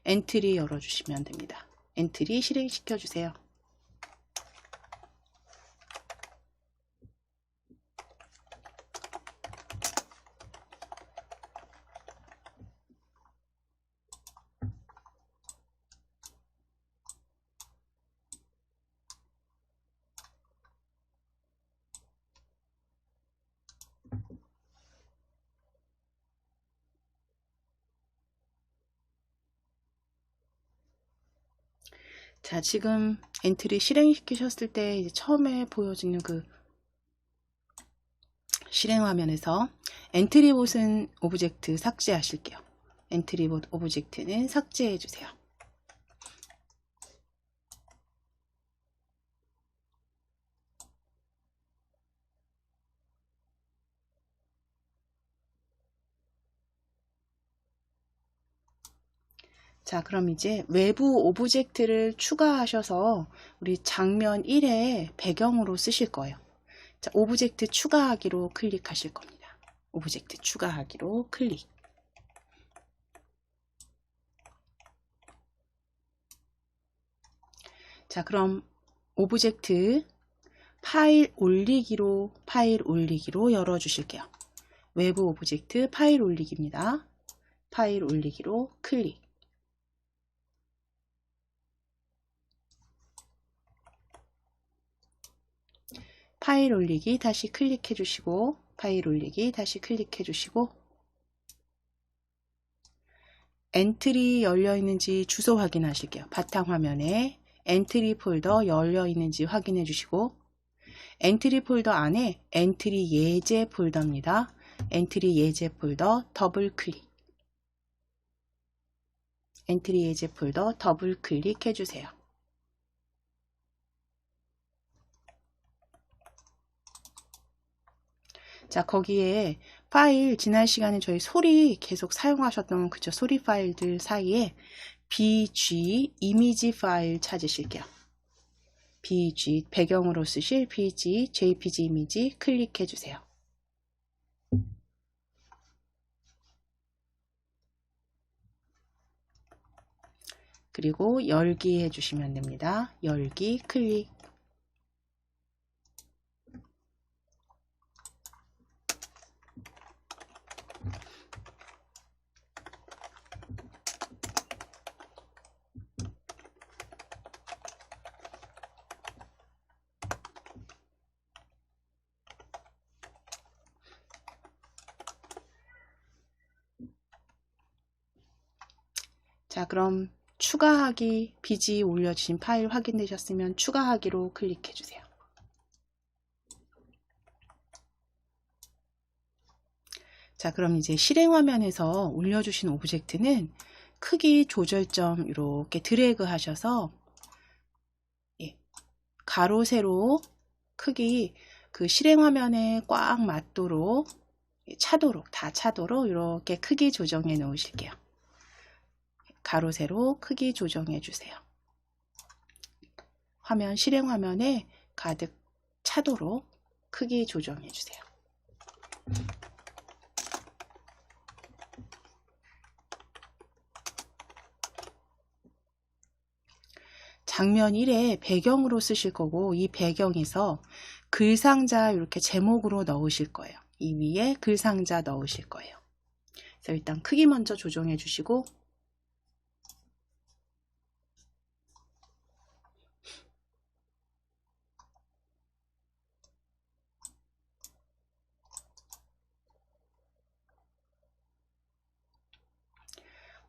엔트리 열어주시면 됩니다. 엔트리 실행시켜 주세요. 자, 지금 엔트리 실행시키셨을 때 이제 처음에 보여지는 그 실행 화면에서 엔트리봇은 오브젝트 삭제하실게요. 엔트리봇 오브젝트는 삭제해 주세요. 자, 그럼 이제 외부 오브젝트를 추가하셔서 우리 장면 1의 배경으로 쓰실 거예요. 자, 오브젝트 추가하기로 클릭하실 겁니다. 오브젝트 추가하기로 클릭. 자, 그럼 오브젝트 파일 올리기로 열어주실게요. 외부 오브젝트 파일 올리기입니다. 파일 올리기로 클릭. 파일 올리기 다시 클릭해 주시고, 파일 올리기 다시 클릭해 주시고, 엔트리 열려 있는지 주소 확인하실게요. 바탕화면에 엔트리 폴더 열려 있는지 확인해 주시고, 엔트리 폴더 안에 엔트리 예제 폴더입니다. 엔트리 예제 폴더 더블 클릭. 엔트리 예제 폴더 더블 클릭해 주세요. 자, 거기에 파일, 지난 시간에 저희 소리 계속 사용하셨던 그쵸, 소리 파일들 사이에 BG 이미지 파일 찾으실게요. BG 배경으로 쓰실 BG JPG 이미지 클릭해 주세요. 그리고 열기 해주시면 됩니다. 열기 클릭. 자, 그럼 추가하기 BG 올려주신 파일 확인되셨으면 추가하기로 클릭해 주세요. 자, 그럼 이제 실행 화면에서 올려주신 오브젝트는 크기 조절점 이렇게 드래그 하셔서 가로 세로 크기 그 실행 화면에 꽉 맞도록 차도록 다 차도록 이렇게 크기 조정해 놓으실게요. 가로 세로 크기 조정해 주세요. 화면 실행 화면에 가득 차도록 크기 조정해 주세요. 장면 1에 배경으로 쓰실 거고, 이 배경에서 글상자 이렇게 제목으로 넣으실 거예요. 이 위에 글상자 넣으실 거예요. 그래서 일단 크기 먼저 조정해 주시고,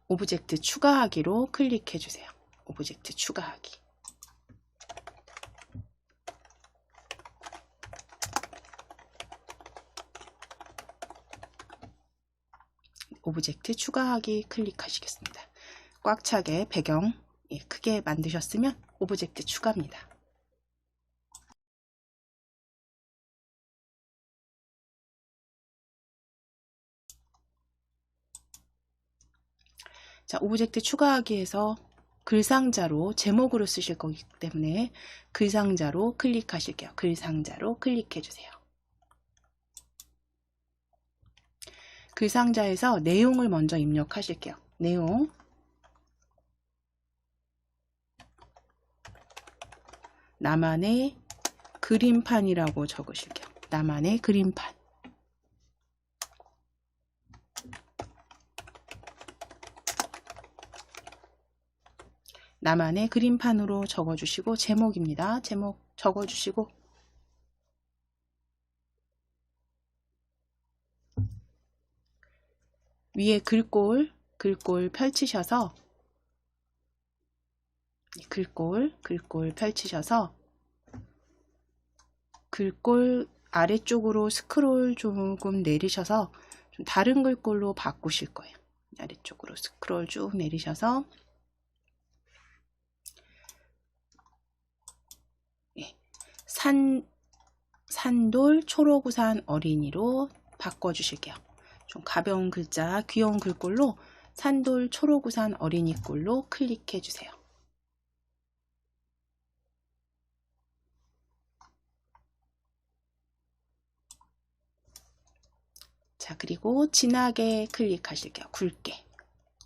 오브젝트 추가하기로 클릭해 주세요. 오브젝트 추가하기. 오브젝트 추가하기 클릭하시겠습니다. 꽉 차게 배경 크게 만드셨으면 오브젝트 추가입니다. 자, 오브젝트 추가하기에서 글상자로 제목으로 쓰실 거기 때문에 글상자로 클릭하실게요. 글상자로 클릭해 주세요. 글상자에서 내용을 먼저 입력하실게요. 내용 나만의 그림판이라고 적으실게요. 나만의 그림판. 나만의 그림판으로 적어주시고, 제목입니다. 제목 적어주시고, 위에 글꼴 펼치셔서, 글꼴 펼치셔서 글꼴 아래쪽으로 스크롤 조금 내리셔서 좀 다른 글꼴로 바꾸실 거예요. 아래쪽으로 스크롤 쭉 내리셔서 산돌 초록우산 어린이로 바꿔주실게요. 좀 가벼운 글자, 귀여운 글꼴로 산돌 초록우산 어린이 꼴로 클릭해 주세요. 자, 그리고 진하게 클릭하실게요.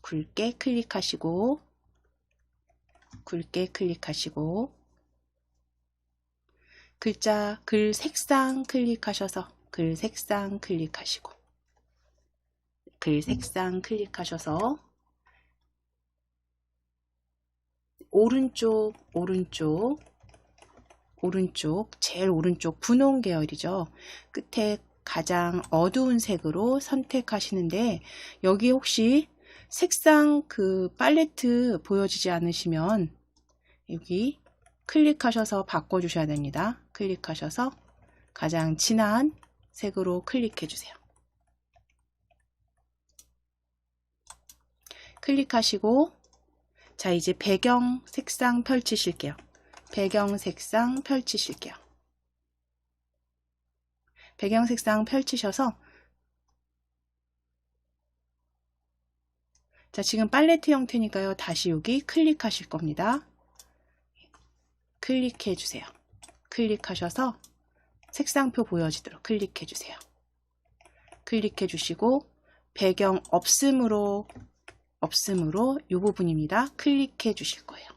굵게 클릭하시고, 글자, 글 색상 클릭하셔서 글 색상 클릭하셔서 오른쪽 제일 오른쪽 분홍 계열이죠. 끝에 가장 어두운 색으로 선택하시는데, 여기 혹시 색상 그 팔레트 보여지지 않으시면 여기 클릭하셔서 바꿔주셔야 됩니다. 클릭하셔서 가장 진한 색으로 클릭해 주세요. 클릭하시고, 자, 이제 배경 색상 펼치실게요. 배경 색상 펼치셔서, 자, 지금 팔레트 형태니까요. 다시 여기 클릭하실 겁니다. 클릭해 주세요. 클릭하셔서 색상표 보여지도록 클릭해 주세요. 클릭해 주시고, 배경 없음으로 이 부분입니다. 클릭해 주실 거예요.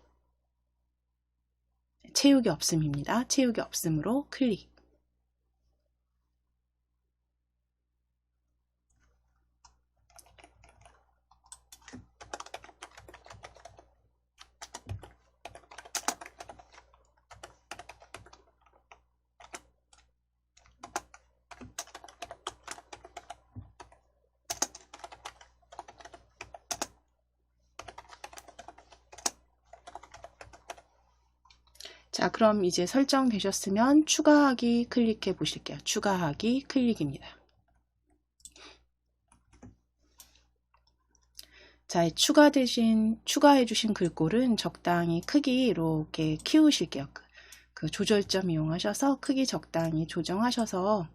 채우기 없음입니다. 채우기 없음으로 클릭. 자, 그럼 이제 설정되셨으면 추가하기 클릭해 보실게요. 추가하기 클릭입니다. 자, 추가해 주신 글꼴은 적당히 크기 이렇게 키우실게요. 그 조절점 이용하셔서 크기 적당히 조정하셔서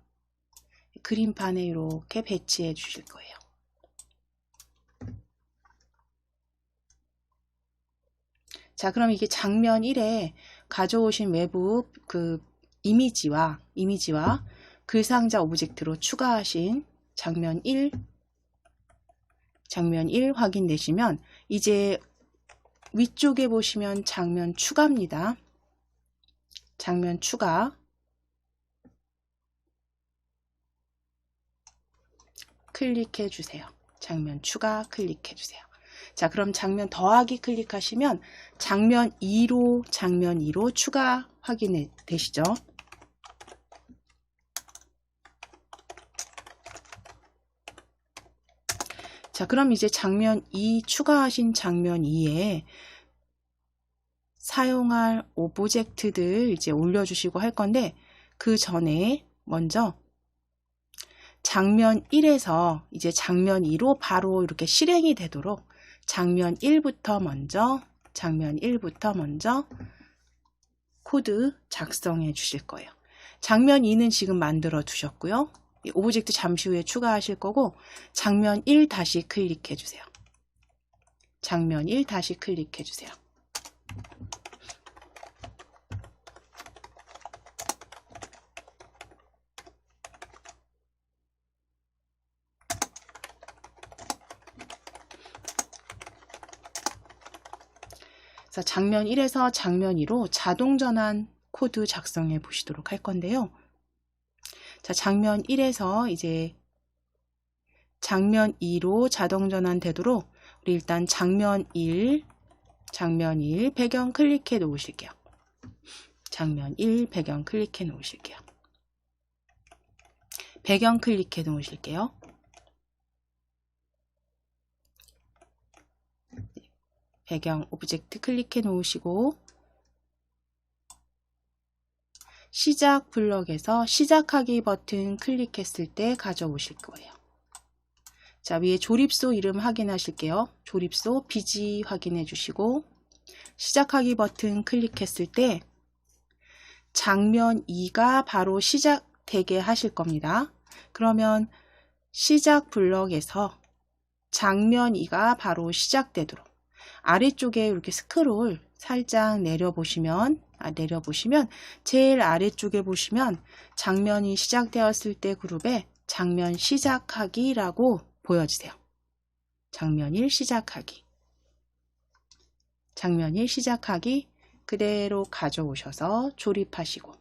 그림판에 이렇게 배치해 주실 거예요. 자, 그럼 이게 장면 1에 가져오신 외부 그 이미지와 글상자 오브젝트로 추가하신 장면 1 확인되시면, 이제 위쪽에 보시면 장면 추가입니다. 장면 추가 클릭해 주세요. 장면 추가 클릭해 주세요. 자, 그럼 장면 더하기 클릭하시면 장면 2로 추가 확인이 되시죠? 자, 그럼 이제 장면 2 추가하신 장면 2에 사용할 오브젝트들 이제 올려주시고 할 건데, 그 전에 먼저 장면 1에서 이제 장면 2로 바로 이렇게 실행이 되도록 장면 1부터 먼저 코드 작성해 주실 거예요. 장면 2는 지금 만들어 두셨고요. 오브젝트 잠시 후에 추가하실 거고, 장면 1 다시 클릭해 주세요. 장면 1 다시 클릭해 주세요. 장면 1에서 장면 2로 자동 전환 코드 작성해 보시도록 할 건데요. 자, 장면 1에서 이제 장면 2로 자동 전환되도록 우리 일단 장면 1 배경 클릭해 놓으실게요. 장면 1 배경 클릭해 놓으실게요. 배경 클릭해 놓으실게요. 배경 오브젝트 클릭해 놓으시고 시작 블럭에서 시작하기 버튼 클릭했을 때 가져오실 거예요. 자, 위에 조립소 이름 확인하실게요. 조립소 BG 확인해 주시고 시작하기 버튼 클릭했을 때 장면 2가 바로 시작되게 하실 겁니다. 그러면 시작 블럭에서 장면 2가 바로 시작되도록 아래쪽에 이렇게 스크롤 살짝 내려보시면 제일 아래쪽에 보시면 장면이 시작되었을 때 그룹에 장면 시작하기라고 보여지세요. 장면 1 시작하기. 장면 1 시작하기 그대로 가져오셔서 조립하시고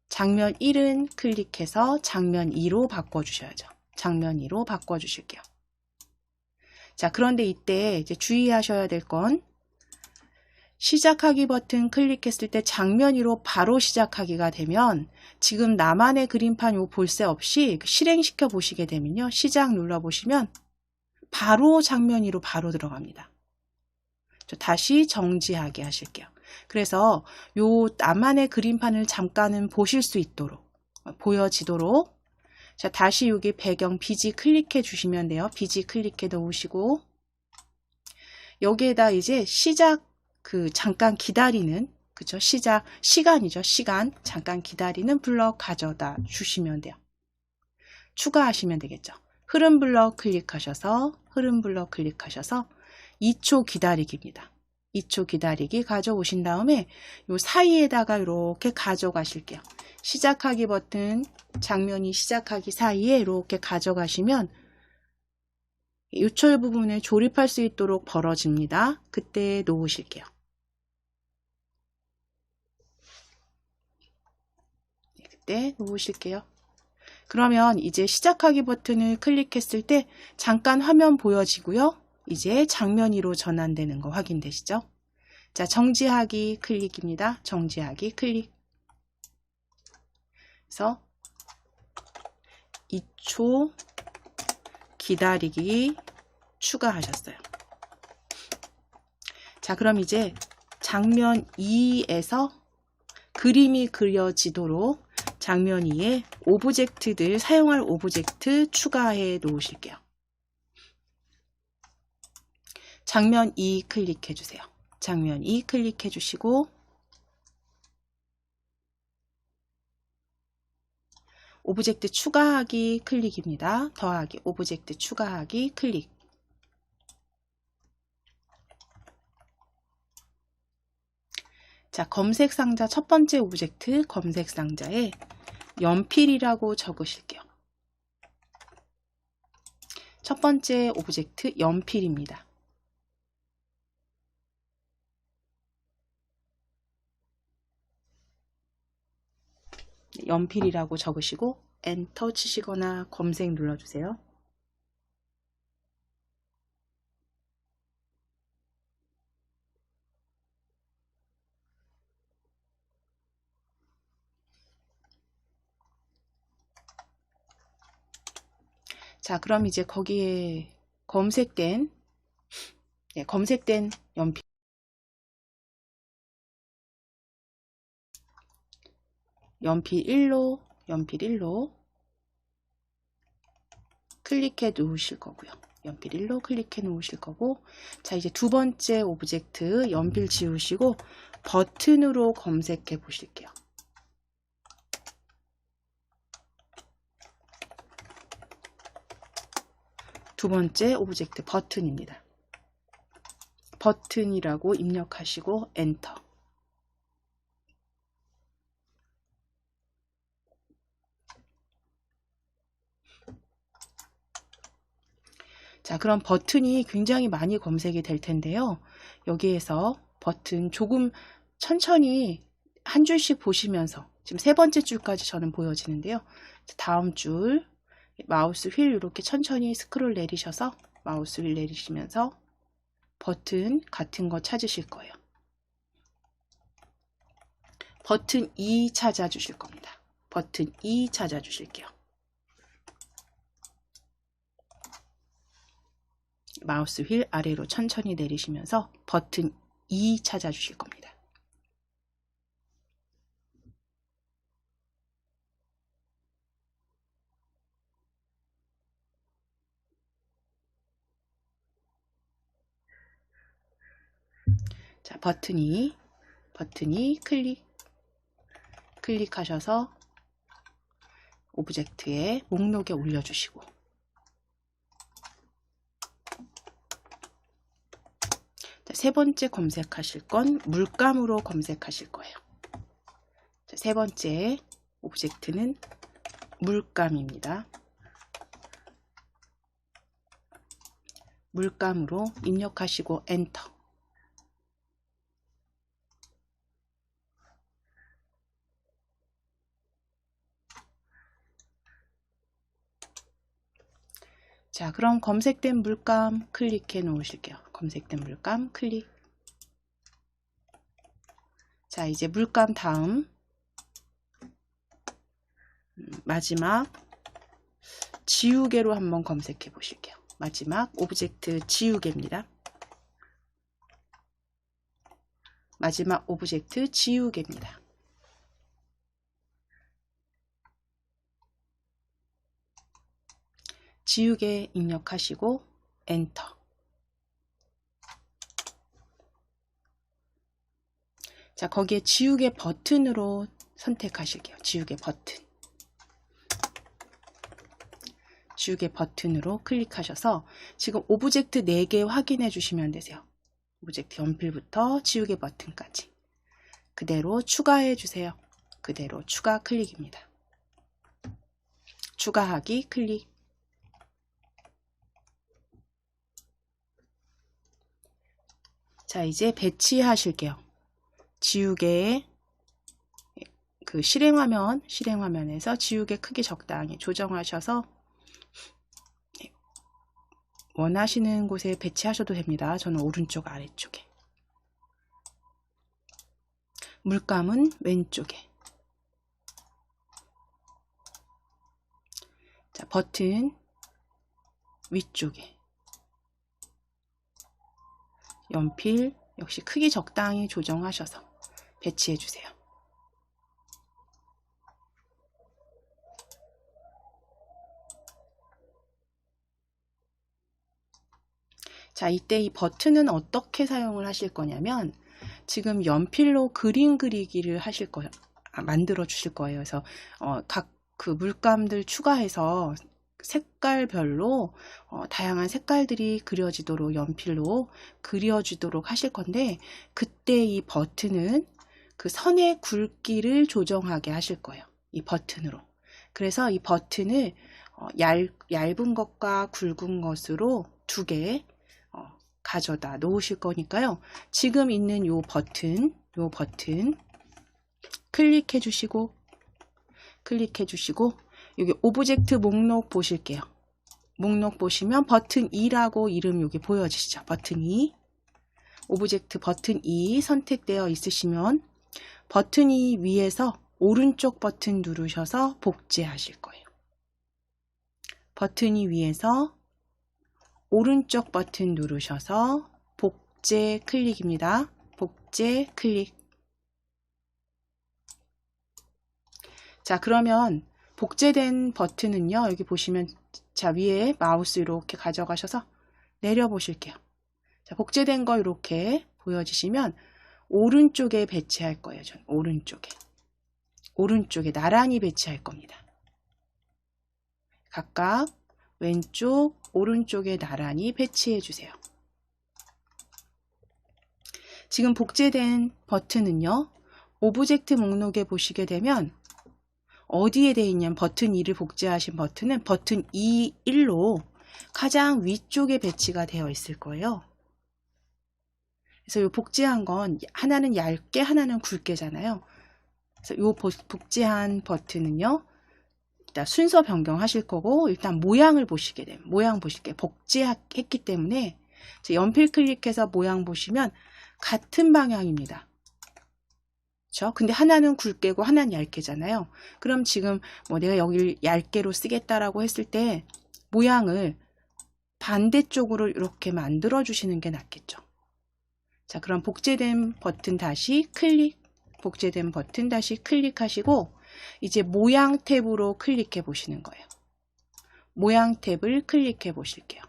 장면 1은 클릭해서 장면 2로 바꿔주셔야죠. 장면 2로 바꿔주실게요. 자, 그런데 이때 이제 주의하셔야 될 건 시작하기 버튼 클릭했을 때 장면 2로 바로 시작하기가 되면 지금 나만의 그림판 요 볼 새 없이 실행시켜 보시게 되면요. 시작 눌러 보시면 바로 장면 2로 바로 들어갑니다. 다시 정지하게 하실게요. 그래서 요 나만의 그림판을 잠깐은 보실 수 있도록 보여지도록 자, 다시 여기 배경 BG 클릭해 주시면 돼요. BG 클릭해 놓으시고 여기에다 이제 시작 잠깐 기다리는 그죠? 시간이죠. 시간 잠깐 기다리는 블럭 가져다 주시면 돼요. 추가하시면 되겠죠. 흐름 블럭 클릭하셔서 2초 기다리기입니다. 2초 기다리기 가져오신 다음에 요 사이에다가 이렇게 가져가실게요. 시작하기 버튼 장면이 시작하기 사이에 이렇게 가져가시면 요철 부분을 조립할 수 있도록 벌어집니다. 그때 놓으실게요. 그때 놓으실게요. 그러면 이제 시작하기 버튼을 클릭했을 때 잠깐 화면 보여지고요. 이제 장면 2로 전환되는 거 확인되시죠? 자, 정지하기 클릭입니다. 정지하기 클릭. 그래서 2초 기다리기 추가하셨어요. 자, 그럼 이제 장면 2에서 그림이 그려지도록 장면 2에 오브젝트들 사용할 오브젝트 추가해 놓으실게요. 장면 2 클릭해 주세요. 장면 2 클릭해 주시고 오브젝트 추가하기 클릭입니다. 더하기 오브젝트 추가하기 클릭. 자, 검색 상자 첫 번째 오브젝트 검색 상자에 연필이라고 적으실게요. 첫 번째 오브젝트 연필입니다. 연필이라고 적으시고 엔터 치시거나 검색 눌러주세요. 자, 그럼 이제 거기에 검색된 연필 연필 1로 클릭해 놓으실 거고요. 연필 1로 클릭해 놓으실 거고, 자, 이제 두 번째 오브젝트 연필 지우시고 버튼으로 검색해 보실게요. 두 번째 오브젝트 버튼입니다. 버튼이라고 입력하시고 엔터. 자, 그럼 버튼이 굉장히 많이 검색이 될 텐데요. 여기에서 버튼 조금 천천히 한 줄씩 보시면서 지금 세 번째 줄까지 저는 보여지는데요. 다음 줄 마우스 휠 이렇게 천천히 스크롤 내리셔서 마우스 휠 내리시면서 버튼 같은 거 찾으실 거예요. 버튼 2 찾아 주실 겁니다. 버튼 2 찾아 주실게요. 마우스 휠 아래로 천천히 내리시면서 버튼 2 찾아 주실 겁니다. 자, 버튼이 클릭하셔서 오브젝트의 목록에 올려주시고, 자, 세 번째 검색하실 건 물감으로 검색하실 거예요. 자, 세 번째 오브젝트는 물감입니다. 물감으로 입력하시고 엔터. 자, 그럼 검색된 물감 클릭해 놓으실게요. 검색된 물감 클릭. 자, 이제 물감 다음 마지막 지우개로 한번 검색해 보실게요. 마지막 오브젝트 지우개입니다. 마지막 오브젝트 지우개입니다. 지우개 입력하시고 엔터. 자, 거기에 지우개 버튼으로 선택하실게요. 지우개 버튼. 지우개 버튼으로 클릭하셔서 지금 오브젝트 4개 확인해 주시면 되세요. 오브젝트 연필부터 지우개 버튼까지. 그대로 추가해 주세요. 그대로 추가 클릭입니다. 추가하기 클릭. 자, 이제 배치하실게요. 지우개의 그 실행화면에서 지우개 크기 적당히 조정하셔서 원하시는 곳에 배치하셔도 됩니다. 저는 오른쪽 아래쪽에. 물감은 왼쪽에. 자, 버튼 위쪽에. 연필 역시 크기 적당히 조정하셔서 배치해 주세요. 자, 이때 이 버튼은 어떻게 사용을 하실 거냐면 지금 연필로 그림 그리기를 하실 거예요. 만들어 주실 거예요. 그래서 각 그 물감들 추가해서 색깔별로 다양한 색깔들이 그려지도록 연필로 그려주도록 하실 건데, 그때 이 버튼은 그 선의 굵기를 조정하게 하실 거예요. 이 버튼으로. 그래서 이 버튼을 얇은 것과 굵은 것으로 2개 가져다 놓으실 거니까요. 지금 있는 요 버튼 클릭해 주시고 여기 오브젝트 목록 보실게요. 목록 보시면 버튼 2라고 이름 여기 보여지시죠? 버튼 2. 오브젝트 버튼 2 선택되어 있으시면 버튼 2 위에서 오른쪽 버튼 누르셔서 복제하실 거예요. 버튼 2 위에서 오른쪽 버튼 누르셔서 복제 클릭입니다. 복제 클릭. 자, 그러면 복제된 버튼은요, 여기 보시면 자, 위에 마우스 이렇게 가져가셔서 내려 보실게요. 자, 복제된 거 이렇게 보여지시면 오른쪽에 배치할 거예요. 전 오른쪽에 나란히 배치할 겁니다. 각각 왼쪽, 오른쪽에 나란히 배치해 주세요. 지금 복제된 버튼은요, 오브젝트 목록에 보시게 되면 어디에 되어 있냐면 버튼 2를 복제하신 버튼은 버튼 2.1로 가장 위쪽에 배치가 되어 있을 거예요. 그래서 요 복제한 건 하나는 얇게 하나는 굵게잖아요. 그래서 요 복제한 버튼은요. 일단 순서 변경하실 거고 일단 모양을 보시게 되면 모양 보실게요. 복제했기 때문에 연필 클릭해서 모양 보시면 같은 방향입니다. 그렇죠? 근데 하나는 굵게고 하나는 얇게잖아요. 그럼 지금 뭐 내가 여기를 얇게로 쓰겠다라고 했을 때 모양을 반대쪽으로 이렇게 만들어 주시는 게 낫겠죠. 자, 그럼 복제된 버튼 다시 클릭, 복제된 버튼 다시 클릭하시고 이제 모양 탭으로 클릭해 보시는 거예요. 모양 탭을 클릭해 보실게요.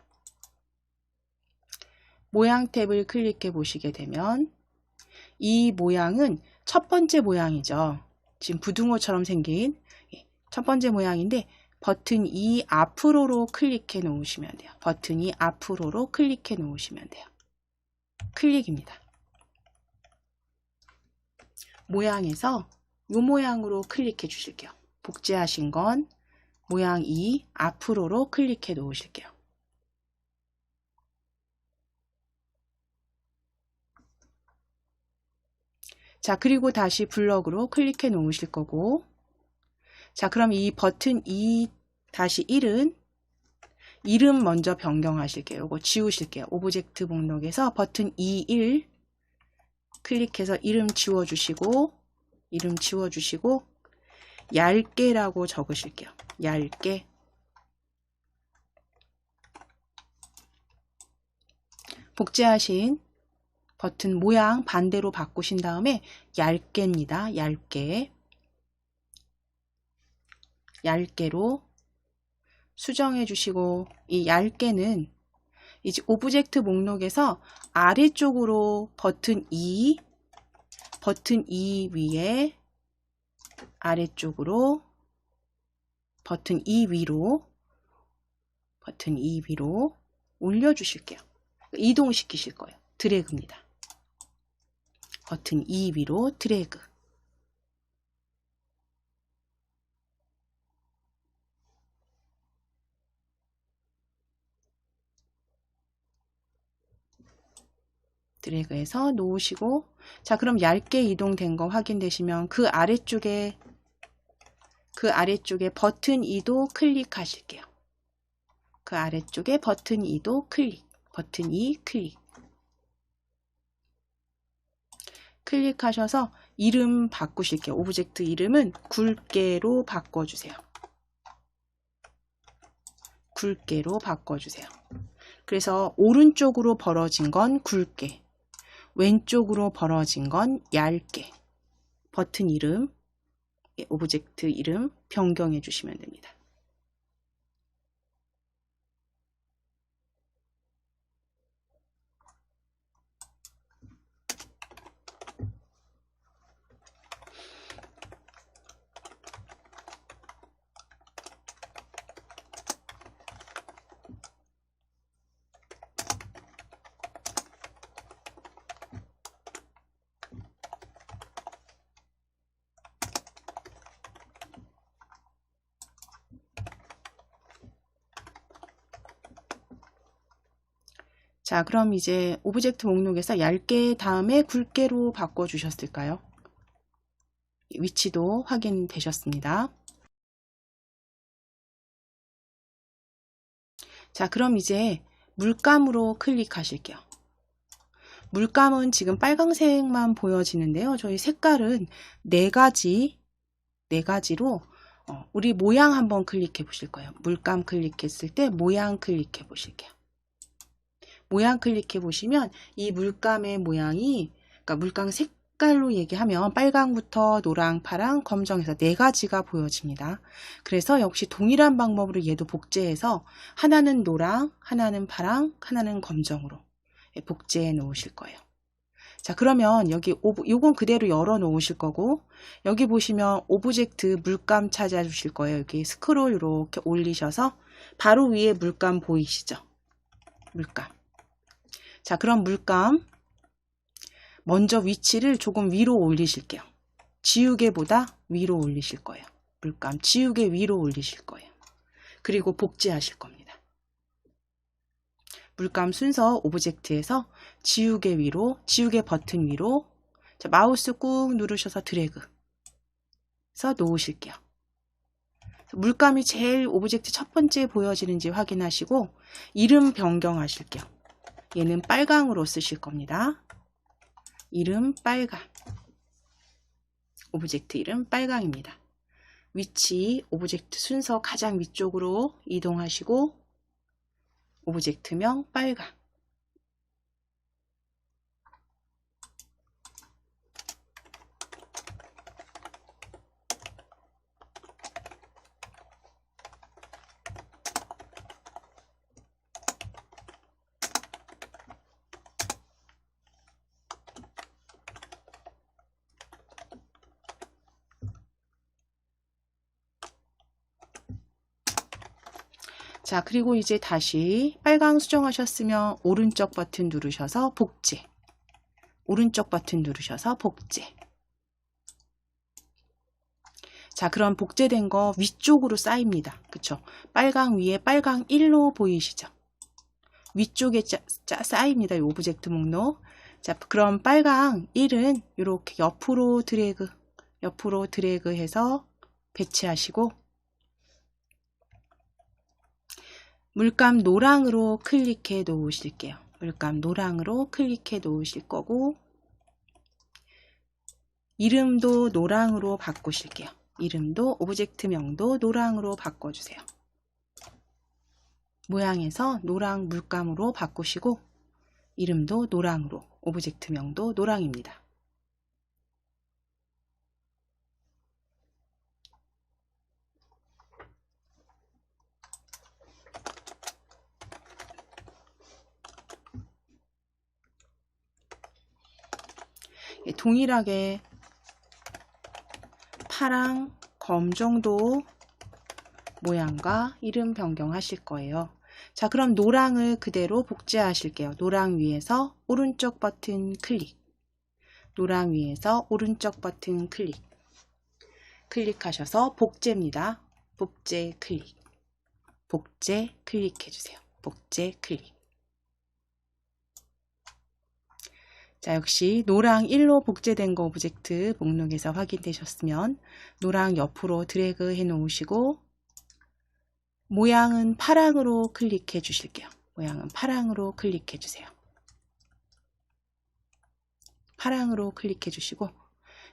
모양 탭을 클릭해 보시게 되면 이 모양은 첫 번째 모양이죠. 지금 부등호처럼 생긴 첫 번째 모양인데 버튼 2 앞으로로 클릭해 놓으시면 돼요. 버튼 2 앞으로로 클릭해 놓으시면 돼요. 클릭입니다. 모양에서 이 모양으로 클릭해 주실게요. 복제하신 건 모양 2 앞으로로 클릭해 놓으실게요. 자, 그리고 다시 블럭으로 클릭해 놓으실 거고 자, 그럼 이 버튼 2-1은 이름 먼저 변경하실게요. 이거 지우실게요. 오브젝트 목록에서 버튼 21 클릭해서 이름 지워주시고 얇게라고 적으실게요. 얇게. 복제하신 버튼 모양 반대로 바꾸신 다음에 얇게입니다. 얇게로 수정해 주시고 이 얇게는 이제 오브젝트 목록에서 아래쪽으로 버튼 2 위에 아래쪽으로 버튼 2 위로 올려 주실게요. 이동시키실 거예요. 드래그입니다. 버튼 2 위로 드래그. 드래그해서 놓으시고 자, 그럼 얇게 이동된 거 확인되시면 그 아래쪽에 버튼 2도 클릭하실게요. 그 아래쪽에 버튼 2도 클릭. 버튼 2 클릭. 클릭하셔서 이름 바꾸실게요. 오브젝트 이름은 굵게로 바꿔주세요. 굵게로 바꿔주세요. 그래서 오른쪽으로 벌어진 건 굵게, 왼쪽으로 벌어진 건 얇게. 버튼 이름, 오브젝트 이름 변경해 주시면 됩니다. 자, 그럼 이제 오브젝트 목록에서 얇게 다음에 굵게로 바꿔주셨을까요? 위치도 확인되셨습니다. 자, 그럼 이제 물감으로 클릭하실게요. 물감은 지금 빨강색만 보여지는데요. 저희 색깔은 네 가지로 우리 모양 한번 클릭해 보실 거예요. 물감 클릭했을 때 모양 클릭해 보실게요. 모양 클릭해 보시면 이 물감의 모양이, 그러니까 물감 색깔로 얘기하면 빨강부터 노랑, 파랑, 검정에서 네 가지가 보여집니다. 그래서 역시 동일한 방법으로 얘도 복제해서 하나는 노랑, 하나는 파랑, 하나는 검정으로 복제해 놓으실 거예요. 자, 그러면 여기 요건 그대로 열어 놓으실 거고 여기 보시면 오브젝트 물감 찾아 주실 거예요. 여기 스크롤 이렇게 올리셔서 바로 위에 물감 보이시죠? 물감. 자, 그럼 물감 먼저 위치를 조금 위로 올리실게요. 지우개보다 위로 올리실 거예요. 물감 지우개 위로 올리실 거예요. 그리고 복제하실 겁니다. 물감 순서 오브젝트에서 지우개 위로, 지우개 버튼 위로 자, 마우스 꾹 누르셔서 드래그 해서 놓으실게요. 물감이 제일 오브젝트 첫 번째 보여지는지 확인하시고 이름 변경하실게요. 얘는 빨강으로 쓰실 겁니다. 이름 빨강. 오브젝트 이름 빨강입니다. 위치 오브젝트 순서 가장 위쪽으로 이동하시고 오브젝트명 빨강. 자, 그리고 이제 다시 빨강 수정하셨으면 오른쪽 버튼 누르셔서 복제. 오른쪽 버튼 누르셔서 복제. 자, 그럼 복제된 거 위쪽으로 쌓입니다. 그쵸? 빨강 위에 빨강 1로 보이시죠? 위쪽에 쌓입니다. 이 오브젝트 목록. 자, 그럼 빨강 1은 이렇게 옆으로 드래그 해서 배치하시고 물감 노랑으로 클릭해 놓으실게요. 물감 노랑으로 클릭해 놓으실 거고 이름도 노랑으로 바꾸실게요. 이름도 오브젝트명도 노랑으로 바꿔주세요. 모양에서 노랑 물감으로 바꾸시고 이름도 노랑으로 오브젝트명도 노랑입니다. 동일하게 파랑, 검 정도 모양과 이름 변경하실 거예요. 자, 그럼 노랑을 그대로 복제하실게요. 노랑 위에서 오른쪽 버튼 클릭. 노랑 위에서 오른쪽 버튼 클릭. 클릭하셔서 복제입니다. 복제 클릭. 복제 클릭해주세요. 복제 클릭. 자, 역시 노랑 1로 복제된 거 오브젝트 목록에서 확인되셨으면 노랑 옆으로 드래그 해 놓으시고 모양은 파랑으로 클릭해 주실게요. 모양은 파랑으로 클릭해 주세요. 파랑으로 클릭해 주시고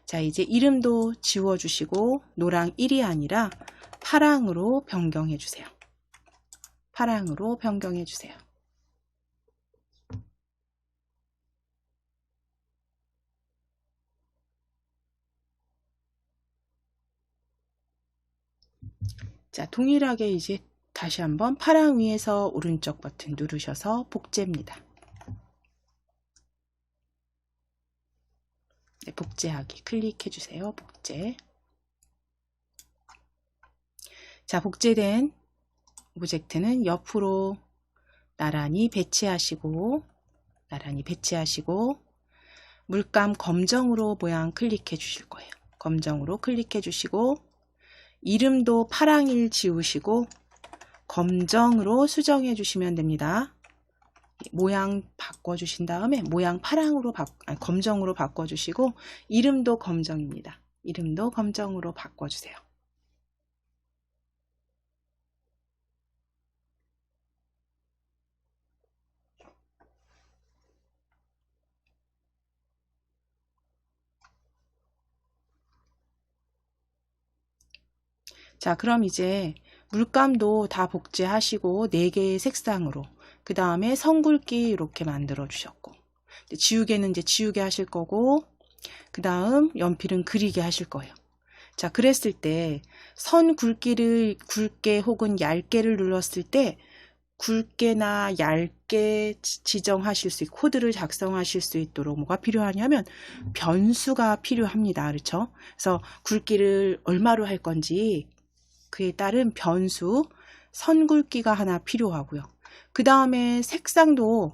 자, 이제 이름도 지워 주시고 노랑 1이 아니라 파랑으로 변경해 주세요. 파랑으로 변경해 주세요. 자, 동일하게 이제 다시 한번 파랑 위에서 오른쪽 버튼 누르셔서 복제입니다. 네, 복제하기 클릭해 주세요. 복제. 자, 복제된 오브젝트는 옆으로 나란히 배치하시고 물감 검정으로 모양 클릭해 주실 거예요. 검정으로 클릭해 주시고 이름도 파랑일 지우시고 검정으로 수정해 주시면 됩니다. 모양 바꿔주신 다음에 모양 파랑으로 검정으로 바꿔주시고 이름도 검정입니다. 이름도 검정으로 바꿔주세요. 자, 그럼 이제 물감도 다 복제하시고 4개의 색상으로 그 다음에 선 굵기 이렇게 만들어 주셨고 지우개는 이제 지우개 하실 거고 그 다음 연필은 그리게 하실 거예요. 자, 그랬을 때 선 굵기를 굵게 혹은 얇게를 눌렀을 때 굵게나 얇게 지정하실 수 있고 코드를 작성하실 수 있도록 뭐가 필요하냐면 변수가 필요합니다. 그렇죠? 그래서 굵기를 얼마로 할 건지 그에 따른 변수 선 굵기가 하나 필요하고요. 그 다음에 색상도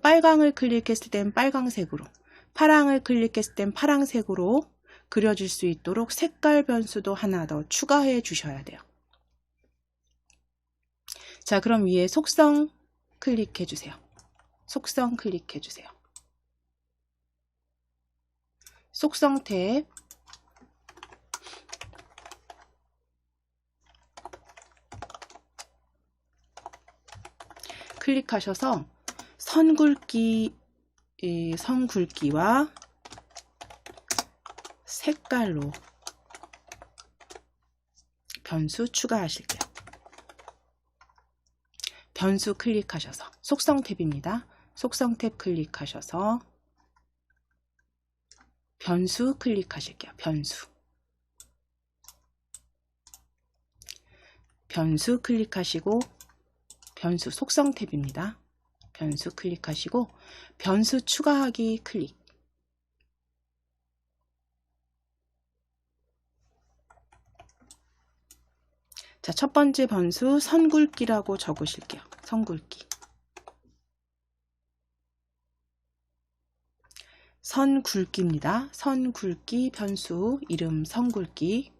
빨강을 클릭했을 땐 빨강색으로 파랑을 클릭했을 땐 파랑색으로 그려질 수 있도록 색깔 변수도 하나 더 추가해 주셔야 돼요. 자, 그럼 위에 속성 클릭해 주세요. 속성 클릭해 주세요. 속성 탭 클릭하셔서 선 굵기와 색깔로 변수 추가하실게요. 변수 클릭하셔서 속성 탭입니다. 속성 탭 클릭하셔서 변수 클릭하실게요. 변수 클릭하시고 변수 속성 탭입니다. 변수 클릭하시고 변수 추가하기 클릭. 자, 첫 번째 변수 선 굵기라고 적으실게요. 선 굵기. 선 굵기입니다. 선 굵기 변수 이름 선 굵기.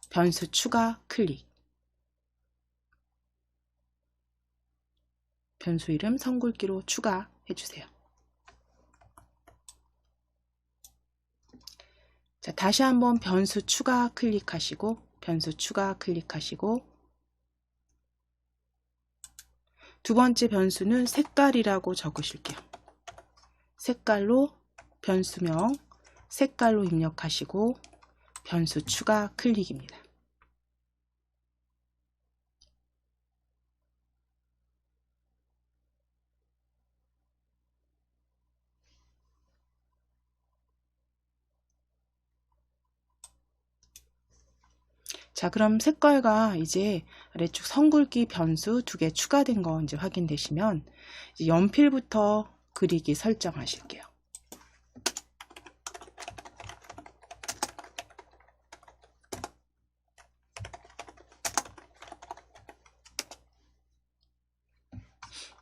변수 추가 클릭. 변수 이름 선 굵기로 추가해 주세요. 자, 다시 한번 변수 추가 클릭하시고 두 번째 변수는 색깔이라고 적으실게요. 색깔로 변수명 색깔로 입력하시고 변수 추가 클릭입니다. 자, 그럼 색깔과 이제 아래쪽 선 굵기 변수 2개 추가된 거 이제 확인되시면 이제 연필부터 그리기 설정하실게요.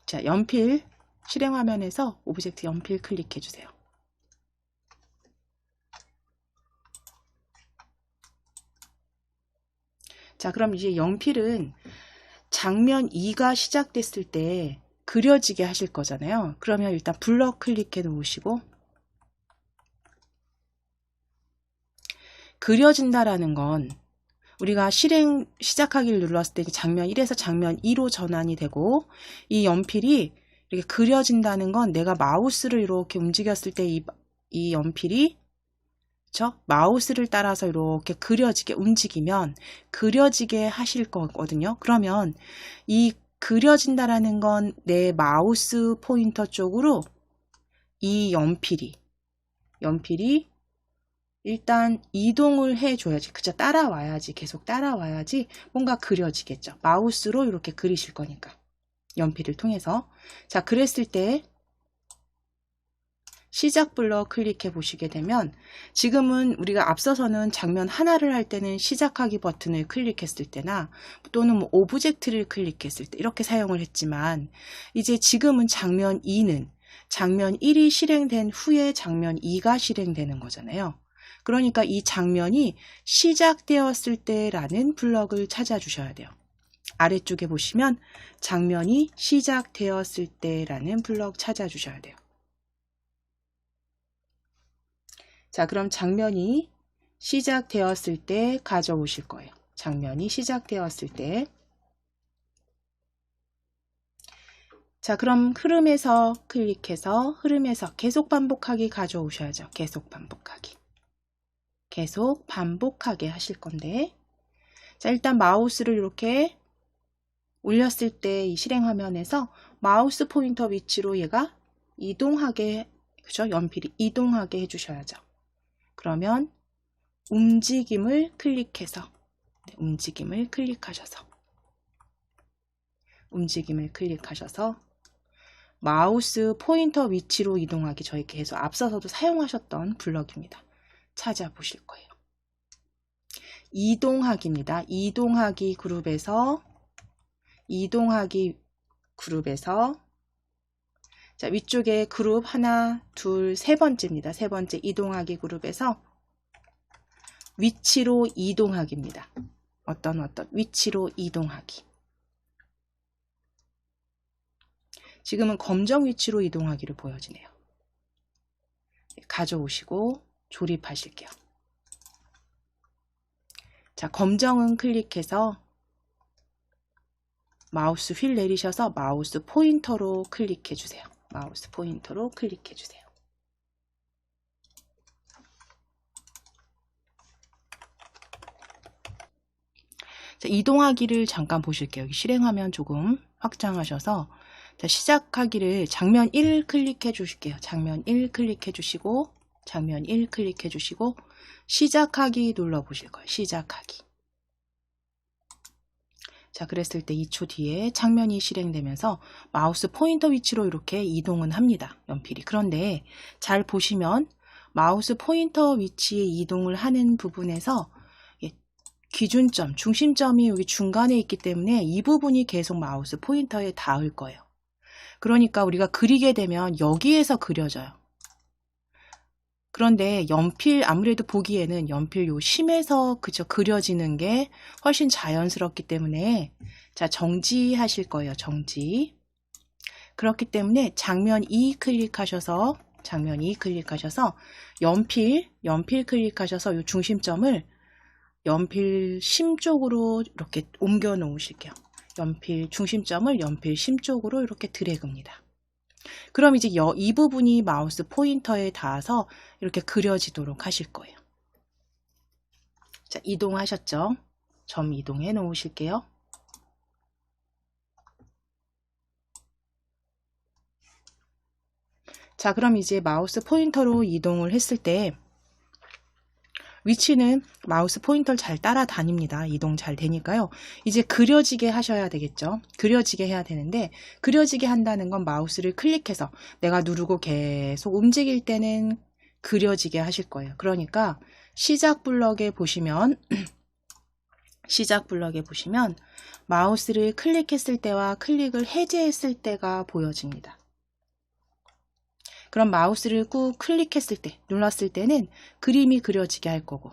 자, 연필 실행 화면에서 오브젝트 연필 클릭해 주세요. 자, 그럼 이제 연필은 장면 2가 시작됐을 때 그려지게 하실 거잖아요. 그러면 일단 블럭 클릭해 놓으시고 그려진다라는 건 우리가 실행 시작하기를 눌렀을 때 장면 1에서 장면 2로 전환이 되고 이 연필이 이렇게 그려진다는 건 내가 마우스를 이렇게 움직였을 때 이 연필이 그쵸? 마우스를 따라서 이렇게 그려지게 움직이면 그려지게 하실 거거든요. 그러면 이 그려진다라는 건 내 마우스 포인터 쪽으로 이 연필이 일단 이동을 해줘야지. 그쵸? 따라와야지. 계속 따라와야지 뭔가 그려지겠죠. 마우스로 이렇게 그리실 거니까. 연필을 통해서. 자, 그랬을 때 시작 블럭 클릭해 보시게 되면 지금은 우리가 앞서서는 장면 하나를 할 때는 시작하기 버튼을 클릭했을 때나 또는 뭐 오브젝트를 클릭했을 때 이렇게 사용을 했지만 이제 지금은 장면 2는 장면 1이 실행된 후에 장면 2가 실행되는 거잖아요. 그러니까 이 장면이 시작되었을 때라는 블럭을 찾아주셔야 돼요. 아래쪽에 보시면 장면이 시작되었을 때라는 블럭 찾아주셔야 돼요. 자, 그럼 장면이 시작되었을 때 가져오실 거예요. 장면이 시작되었을 때. 자, 그럼 흐름에서 클릭해서 흐름에서 계속 반복하기 가져오셔야죠. 계속 반복하게 하실 건데. 자, 일단 마우스를 이렇게 올렸을 때 이 실행 화면에서 마우스 포인터 위치로 얘가 이동하게, 그죠? 연필이 이동하게 해주셔야죠. 그러면 움직임을 클릭해서 움직임을 클릭하셔서 마우스 포인터 위치로 이동하기 저희 계속 앞서서도 사용하셨던 블럭입니다. 찾아보실 거예요. 이동하기입니다. 이동하기 그룹에서 자, 위쪽에 그룹 하나, 둘, 세 번째입니다. 세 번째 이동하기 그룹에서 위치로 이동하기입니다. 어떤 위치로 이동하기. 지금은 검정 위치로 이동하기를 보여지네요. 가져오시고 조립하실게요. 자, 검정은 클릭해서 마우스 휠 내리셔서 마우스 포인터로 클릭해 주세요. 마우스 포인터로 클릭해 주세요. 자, 이동하기를 잠깐 보실게요. 여기 실행화면 조금 확장하셔서 자, 시작하기를 장면 1 클릭해 주실게요. 장면 1 클릭해 주시고 장면 1 클릭해 주시고 시작하기 눌러 보실 거예요. 시작하기. 자, 그랬을 때 2초 뒤에 장면이 실행되면서 마우스 포인터 위치로 이렇게 이동은 합니다. 연필이. 그런데 잘 보시면 마우스 포인터 위치에 이동을 하는 부분에서 기준점, 중심점이 여기 중간에 있기 때문에 이 부분이 계속 마우스 포인터에 닿을 거예요. 그러니까 우리가 그리게 되면 여기에서 그려져요. 그런데 연필 아무래도 보기에는 연필 요 심에서 그저 그려지는 게 훨씬 자연스럽기 때문에 자, 정지하실 거예요. 정지. 그렇기 때문에 장면 2 클릭하셔서 장면 2 클릭하셔서 연필 클릭하셔서 요 중심점을 연필 심 쪽으로 이렇게 옮겨 놓으실게요. 연필 중심점을 연필 심 쪽으로 이렇게 드래그입니다. 그럼 이제 이 부분이 마우스 포인터에 닿아서 이렇게 그려지도록 하실 거예요. 자, 이동하셨죠? 점 이동해 놓으실게요. 자, 그럼 이제 마우스 포인터로 이동을 했을 때 위치는 마우스 포인터를 잘 따라다닙니다. 이동 잘 되니까요. 이제 그려지게 하셔야 되겠죠. 그려지게 해야 되는데 그려지게 한다는 건 마우스를 클릭해서 내가 누르고 계속 움직일 때는 그려지게 하실 거예요. 그러니까 시작 블럭에 보시면 시작 블럭에 보시면 마우스를 클릭했을 때와 클릭을 해제했을 때가 보여집니다. 그럼 마우스를 꾹 클릭했을 때, 눌렀을 때는 그림이 그려지게 할 거고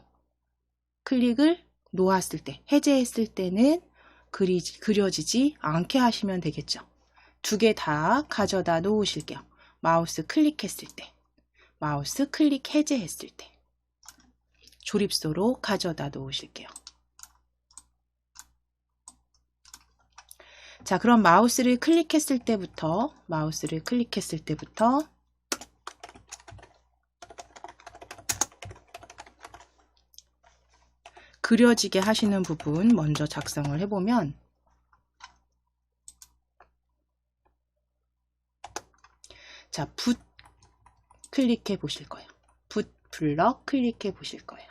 클릭을 놓았을 때, 해제했을 때는 그려지지 않게 하시면 되겠죠. 두 개 다 가져다 놓으실게요. 마우스 클릭했을 때, 마우스 클릭 해제했을 때 조립소로 가져다 놓으실게요. 자, 그럼 마우스를 클릭했을 때부터 그려지게 하시는 부분 먼저 작성을 해보면 자, 붓 클릭해 보실 거예요. 붓 블럭 클릭해 보실 거예요.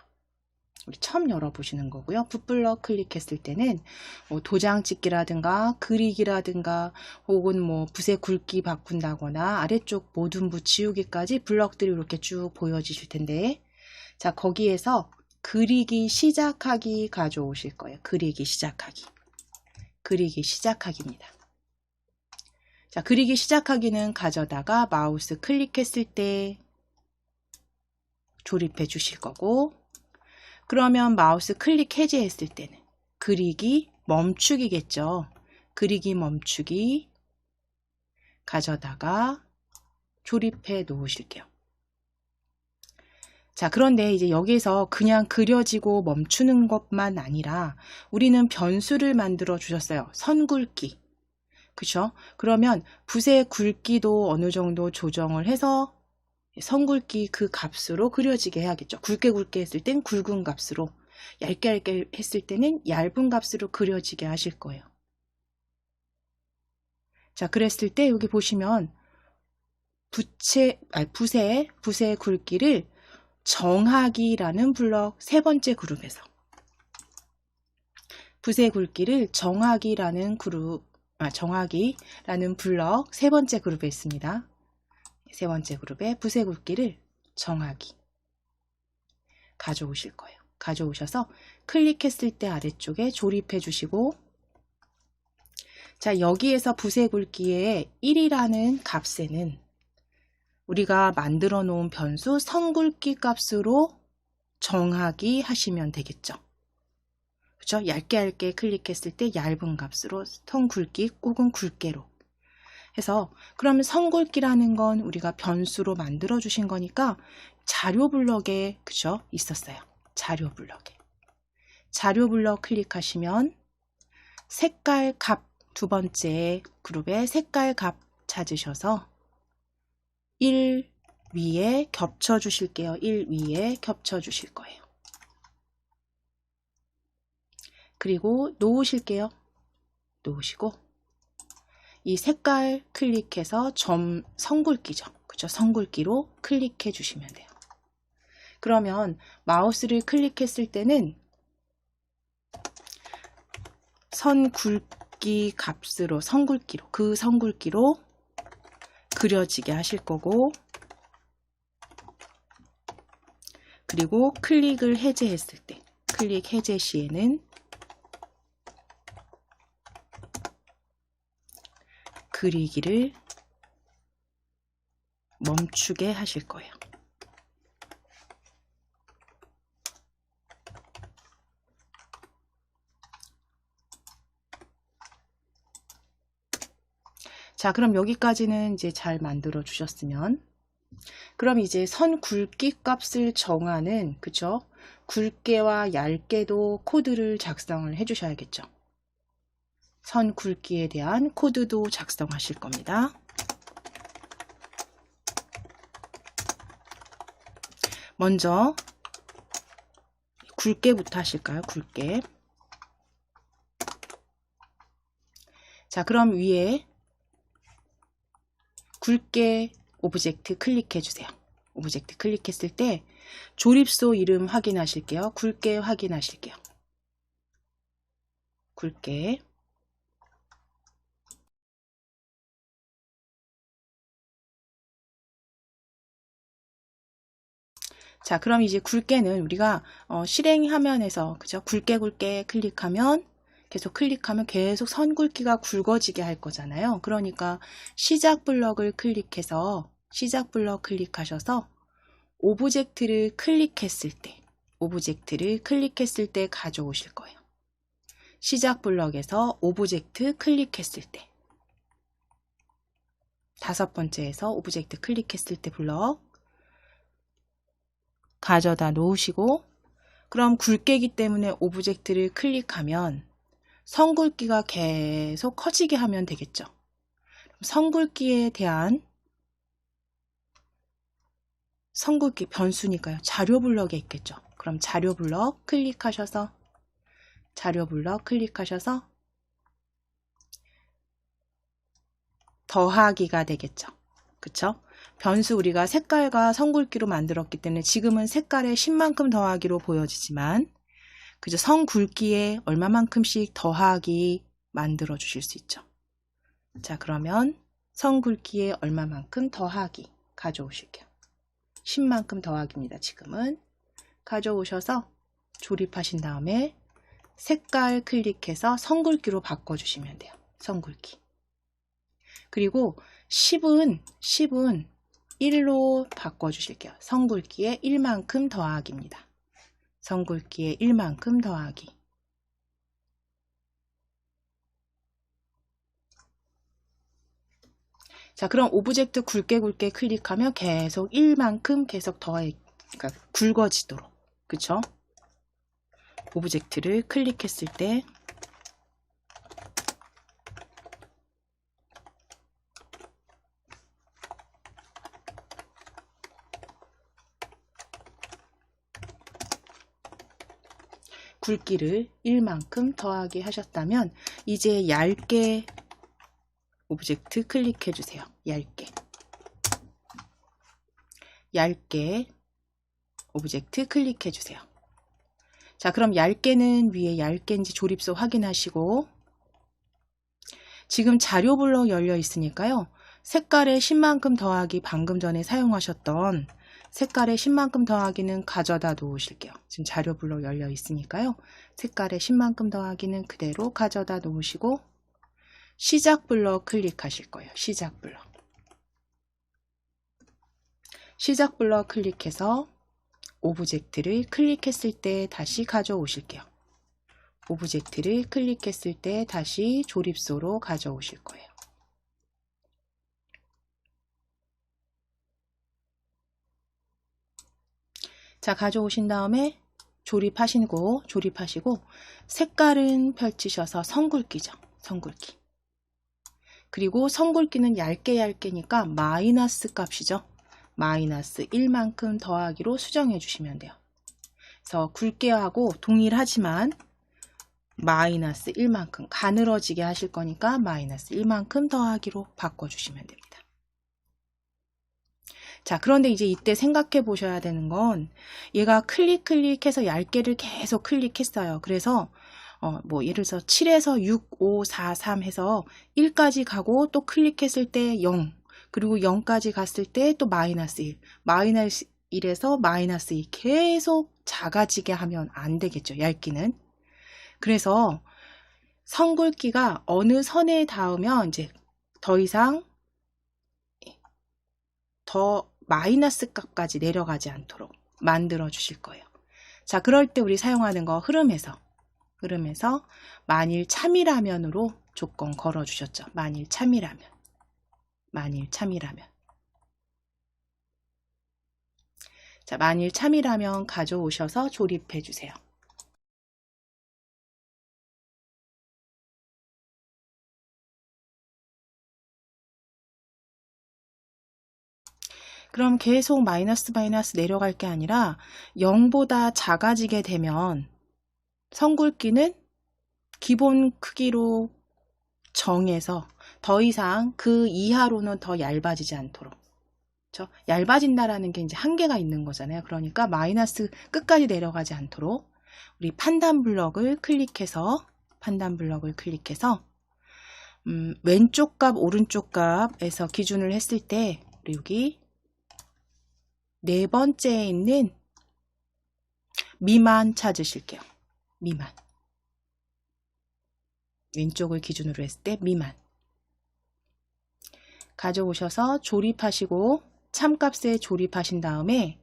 우리 처음 열어보시는 거고요. 붓 블럭 클릭했을 때는 뭐 도장 찍기라든가 그리기라든가 혹은 뭐 붓의 굵기 바꾼다거나 아래쪽 모든 붓 지우기까지 블럭들이 이렇게 쭉 보여지실 텐데 자, 거기에서 그리기 시작하기 가져오실 거예요. 그리기 시작하기. 그리기 시작하기입니다. 자, 그리기 시작하기는 가져다가 마우스 클릭했을 때 조립해 주실 거고 그러면 마우스 클릭 해제했을 때는 그리기 멈추기겠죠. 그리기 멈추기 가져다가 조립해 놓으실게요. 자, 그런데 이제 여기서 그냥 그려지고 멈추는 것만 아니라 우리는 변수를 만들어 주셨어요. 선 굵기. 그쵸? 그러면 붓의 굵기도 어느 정도 조정을 해서 선 굵기 그 값으로 그려지게 해야겠죠. 굵게 했을 땐 굵은 값으로, 얇게 했을 때는 얇은 값으로 그려지게 하실 거예요. 자, 그랬을 때 여기 보시면 붓의 굵기를 정하기라는 블럭 세 번째 그룹에서 붓의 굵기를 정하기라는 블럭 세 번째 그룹에 있습니다. 세 번째 그룹에 붓의 굵기를 정하기 가져오실 거예요. 가져오셔서 클릭했을 때 아래쪽에 조립해 주시고 자, 여기에서 붓의 굵기의 1이라는 값에는 우리가 만들어 놓은 변수 선 굵기 값으로 정하기 하시면 되겠죠. 그렇죠? 얇게 클릭했을 때 얇은 값으로 선 굵기 혹은 굵게로 해서 그러면 선굵기라는 건 우리가 변수로 만들어 주신 거니까 자료 블럭에 그죠? 있었어요. 자료 블럭에. 자료 블럭 클릭하시면 색깔 값 두 번째 그룹의 색깔 값 찾으셔서 1 위에 겹쳐 주실게요. 1 위에 겹쳐 주실 거예요. 그리고 놓으실게요. 놓으시고 이 색깔 클릭해서 점 선굵기죠. 그죠? 선굵기로 클릭해 주시면 돼요. 그러면 마우스를 클릭했을 때는 선 굵기 값으로 선굵기로 그 선굵기로 그려지게 하실 거고 그리고 클릭을 해제했을 때 클릭 해제 시에는 그리기를 멈추게 하실 거예요. 자, 그럼 여기까지는 이제 잘 만들어 주셨으면 그럼 이제 선 굵기 값을 정하는 그쵸? 굵게와 얇게도 코드를 작성을 해 주셔야겠죠. 선 굵기에 대한 코드도 작성하실 겁니다. 먼저 굵게부터 하실까요? 굵게. 자, 그럼 위에 굵게 오브젝트 클릭해 주세요. 오브젝트 클릭했을 때 조립소 이름 확인하실게요. 굵게 확인하실게요. 굵게. 자, 그럼 이제 굵게는 우리가 실행 화면에서 그죠? 굵게 클릭하면 계속 선 굵기가 굵어지게 할 거잖아요. 그러니까 시작 블럭을 클릭해서 시작 블럭 클릭하셔서 오브젝트를 클릭했을 때 가져오실 거예요. 시작 블럭에서 오브젝트 클릭했을 때 다섯 번째에서 오브젝트 클릭했을 때 블럭 가져다 놓으시고 그럼 굵게이기 때문에 오브젝트를 클릭하면 선 굵기가 계속 커지게 하면 되겠죠. 선 굵기에 대한 선 굵기 변수니까요. 자료 블럭에 있겠죠. 그럼 자료 블럭 클릭하셔서 더하기가 되겠죠. 그쵸? 변수 우리가 색깔과 선 굵기로 만들었기 때문에 지금은 색깔의 10만큼 더하기로 보여지지만 그죠? 선 굵기에 얼마만큼씩 더하기 만들어 주실 수 있죠. 자, 그러면 선 굵기에 얼마만큼 더하기 가져오실게요. 10만큼 더하기입니다. 지금은 가져오셔서 조립하신 다음에 색깔 클릭해서 선 굵기로 바꿔주시면 돼요. 선 굵기. 그리고 10은 1로 바꿔주실게요. 선 굵기에 1만큼 더하기입니다. 선 굵기에 1만큼 더하기. 자, 그럼 오브젝트 굵게 클릭하면 계속 1만큼 계속 그러니까 굵어지도록. 그쵸? 오브젝트를 클릭했을 때 굵기를 1만큼 더하게 하셨다면 이제 얇게 오브젝트 클릭해 주세요. 얇게 오브젝트 클릭해 주세요. 자, 그럼 얇게는 위에 얇게인지 조립소 확인하시고 지금 자료 블럭 열려 있으니까요. 색깔의 10만큼 더하기 방금 전에 사용하셨던 색깔의 10만큼 더하기는 가져다 놓으실게요. 지금 자료 블럭 열려 있으니까요. 색깔의 10만큼 더하기는 그대로 가져다 놓으시고 시작 블럭 클릭하실 거예요. 시작 블럭 클릭해서 오브젝트를 클릭했을 때 다시 가져오실게요. 오브젝트를 클릭했을 때 다시 조립소로 가져오실 거예요. 자, 가져오신 다음에 조립하시고 색깔은 펼치셔서 선굵기죠. 선굵기. 그리고 선굵기는 얇게니까 마이너스 값이죠. 마이너스 1만큼 더하기로 수정해 주시면 돼요. 그래서 굵게 하고 동일하지만 마이너스 1만큼 가늘어지게 하실 거니까 마이너스 1만큼 더하기로 바꿔주시면 됩니다. 자, 그런데 이제 이때 생각해 보셔야 되는 건 얘가 클릭해서 얇게를 계속 클릭했어요. 그래서 뭐 예를 들어서 7에서 6, 5, 4, 3 해서 1까지 가고 또 클릭했을 때 0, 그리고 0까지 갔을 때 또 마이너스 1, 마이너스 1에서 마이너스 2 계속 작아지게 하면 안 되겠죠. 얇기는. 그래서 선굵기가 어느 선에 닿으면 이제 더 이상 더 마이너스 값까지 내려가지 않도록 만들어 주실 거예요. 자, 그럴 때 우리 사용하는 거 흐름에서 만일 참이라면으로 조건 걸어 주셨죠. 만일 참이라면. 자, 만일 참이라면 가져오셔서 조립해 주세요. 그럼 계속 마이너스 내려갈 게 아니라 0보다 작아지게 되면 선굵기는 기본 크기로 정해서 더 이상 그 이하로는 더 얇아지지 않도록. 그렇죠? 얇아진다라는 게 이제 한계가 있는 거잖아요. 그러니까 마이너스 끝까지 내려가지 않도록 우리 판단 블럭을 클릭해서 왼쪽 값, 오른쪽 값에서 기준을 했을 때 우리 여기 네 번째에 있는 미만 찾으실게요. 미만. 왼쪽을 기준으로 했을 때 미만. 가져오셔서 조립하시고 참값에 조립하신 다음에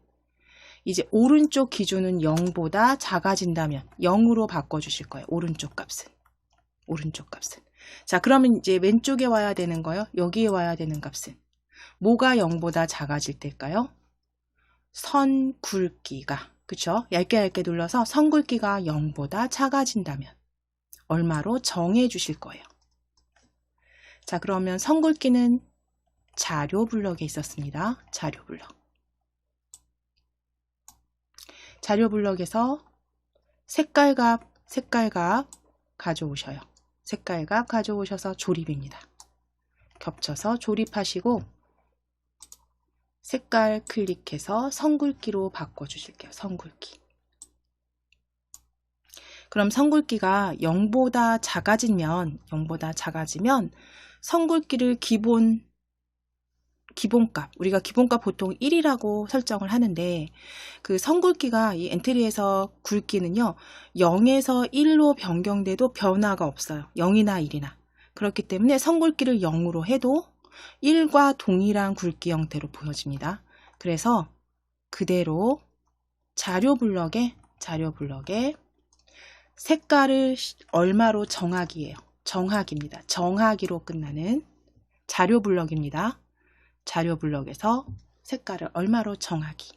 이제 오른쪽 기준은 0보다 작아진다면 0으로 바꿔주실 거예요. 오른쪽 값은. 자, 그러면 이제 왼쪽에 와야 되는 거요. 여기에 와야 되는 값은 뭐가 0보다 작아질 때일까요? 선 굵기가, 그쵸? 얇게 눌러서 선 굵기가 0보다 작아진다면 얼마로 정해 주실 거예요. 자, 그러면 선 굵기는 자료 블럭에 있었습니다. 자료 블럭에서 색깔값 가져오셔요. 색깔값 가져오셔서 조립입니다. 겹쳐서 조립하시고 색깔 클릭해서 선굵기로 바꿔주실게요. 선굵기. 그럼 선굵기가 0보다 작아지면 선굵기를 기본값, 우리가 기본값 보통 1이라고 설정을 하는데 그 선굵기가 이 엔트리에서 굵기는요 0에서 1로 변경돼도 변화가 없어요. 0이나 1이나. 그렇기 때문에 선굵기를 0으로 해도 1과 동일한 굵기 형태로 보여집니다. 그래서 그대로 자료 블럭에 색깔을 얼마로 정하기예요. 정하기입니다. 정하기로 끝나는 자료 블럭입니다. 자료 블럭에서 색깔을 얼마로 정하기.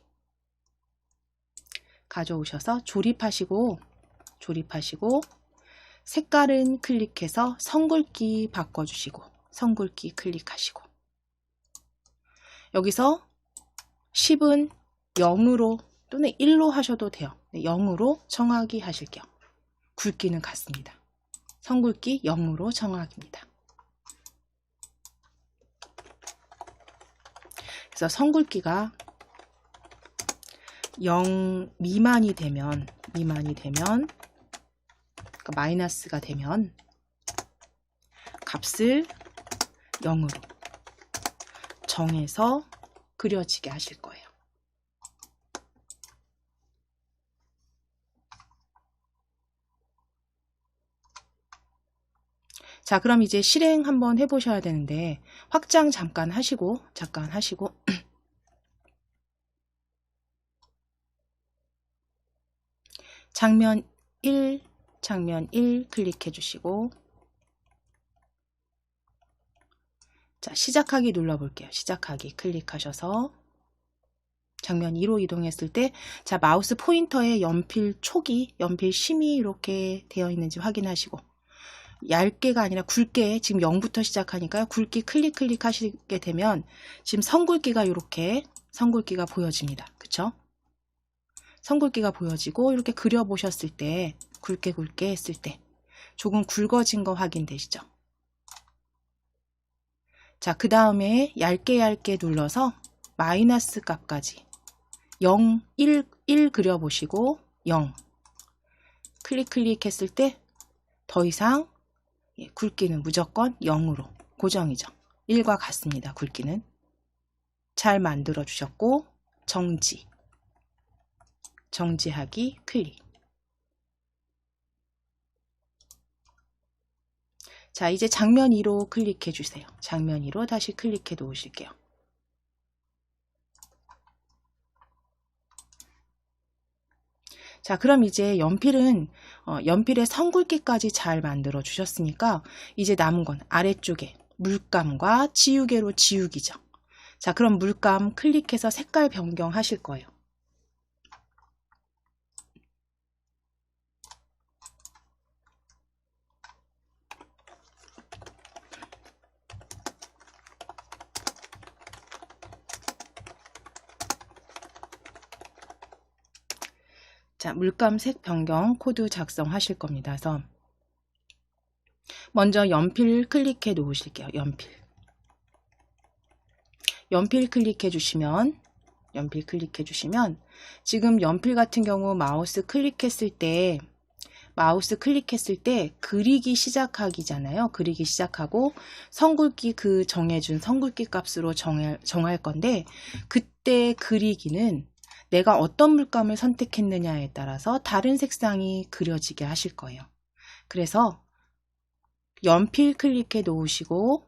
가져오셔서 조립하시고 색깔은 클릭해서 선굵기 바꿔주시고 선굵기 클릭하시고 여기서 10은 0으로 또는 1로 하셔도 돼요. 0으로 정하기 하실게요. 굵기는 같습니다. 선굵기 0으로 정하기입니다. 그래서 선굵기가 0 미만이 되면 그러니까 마이너스가 되면 값을 0으로 정해서 그려지게 하실 거예요. 자, 그럼 이제 실행 한번 해보셔야 되는데 확장 잠깐 하시고 장면 1 클릭해 주시고 자, 시작하기 눌러볼게요. 시작하기 클릭하셔서 장면 2로 이동했을 때, 자, 마우스 포인터에 연필 촉이, 연필 심이 이렇게 되어 있는지 확인하시고, 얇게가 아니라 굵게, 지금 0부터 시작하니까요. 굵게 클릭 하시게 되면 지금 선굵기가 이렇게 선굵기가 보여집니다. 그쵸? 선굵기가 보여지고, 이렇게 그려보셨을 때, 굵게 했을 때 조금 굵어진 거 확인되시죠? 자, 그 다음에 얇게 눌러서 마이너스 값까지 0, 1 그려보시고 0 클릭했을 때 더 이상 굵기는 무조건 0으로 고정이죠. 1과 같습니다. 굵기는 잘 만들어 주셨고, 정지하기 클릭. 자, 이제 장면 2로 클릭해 주세요. 장면 2로 다시 클릭해 놓으실게요. 자, 그럼 이제 연필의 선굵기까지 잘 만들어 주셨으니까 이제 남은 건 아래쪽에 물감과 지우개로 지우기죠. 자, 그럼 물감 클릭해서 색깔 변경하실 거예요. 자, 물감 색 변경 코드 작성하실 겁니다. 그래서 먼저 연필 클릭해 놓으실게요. 연필 클릭해 주시면 지금 연필 같은 경우 마우스 클릭했을 때 그리기 시작하기잖아요. 그리기 시작하고 선굵기 정해준 선굵기 값으로 정할 건데, 그때 그리기는 내가 어떤 물감을 선택했느냐에 따라서 다른 색상이 그려지게 하실 거예요. 그래서 연필 클릭해 놓으시고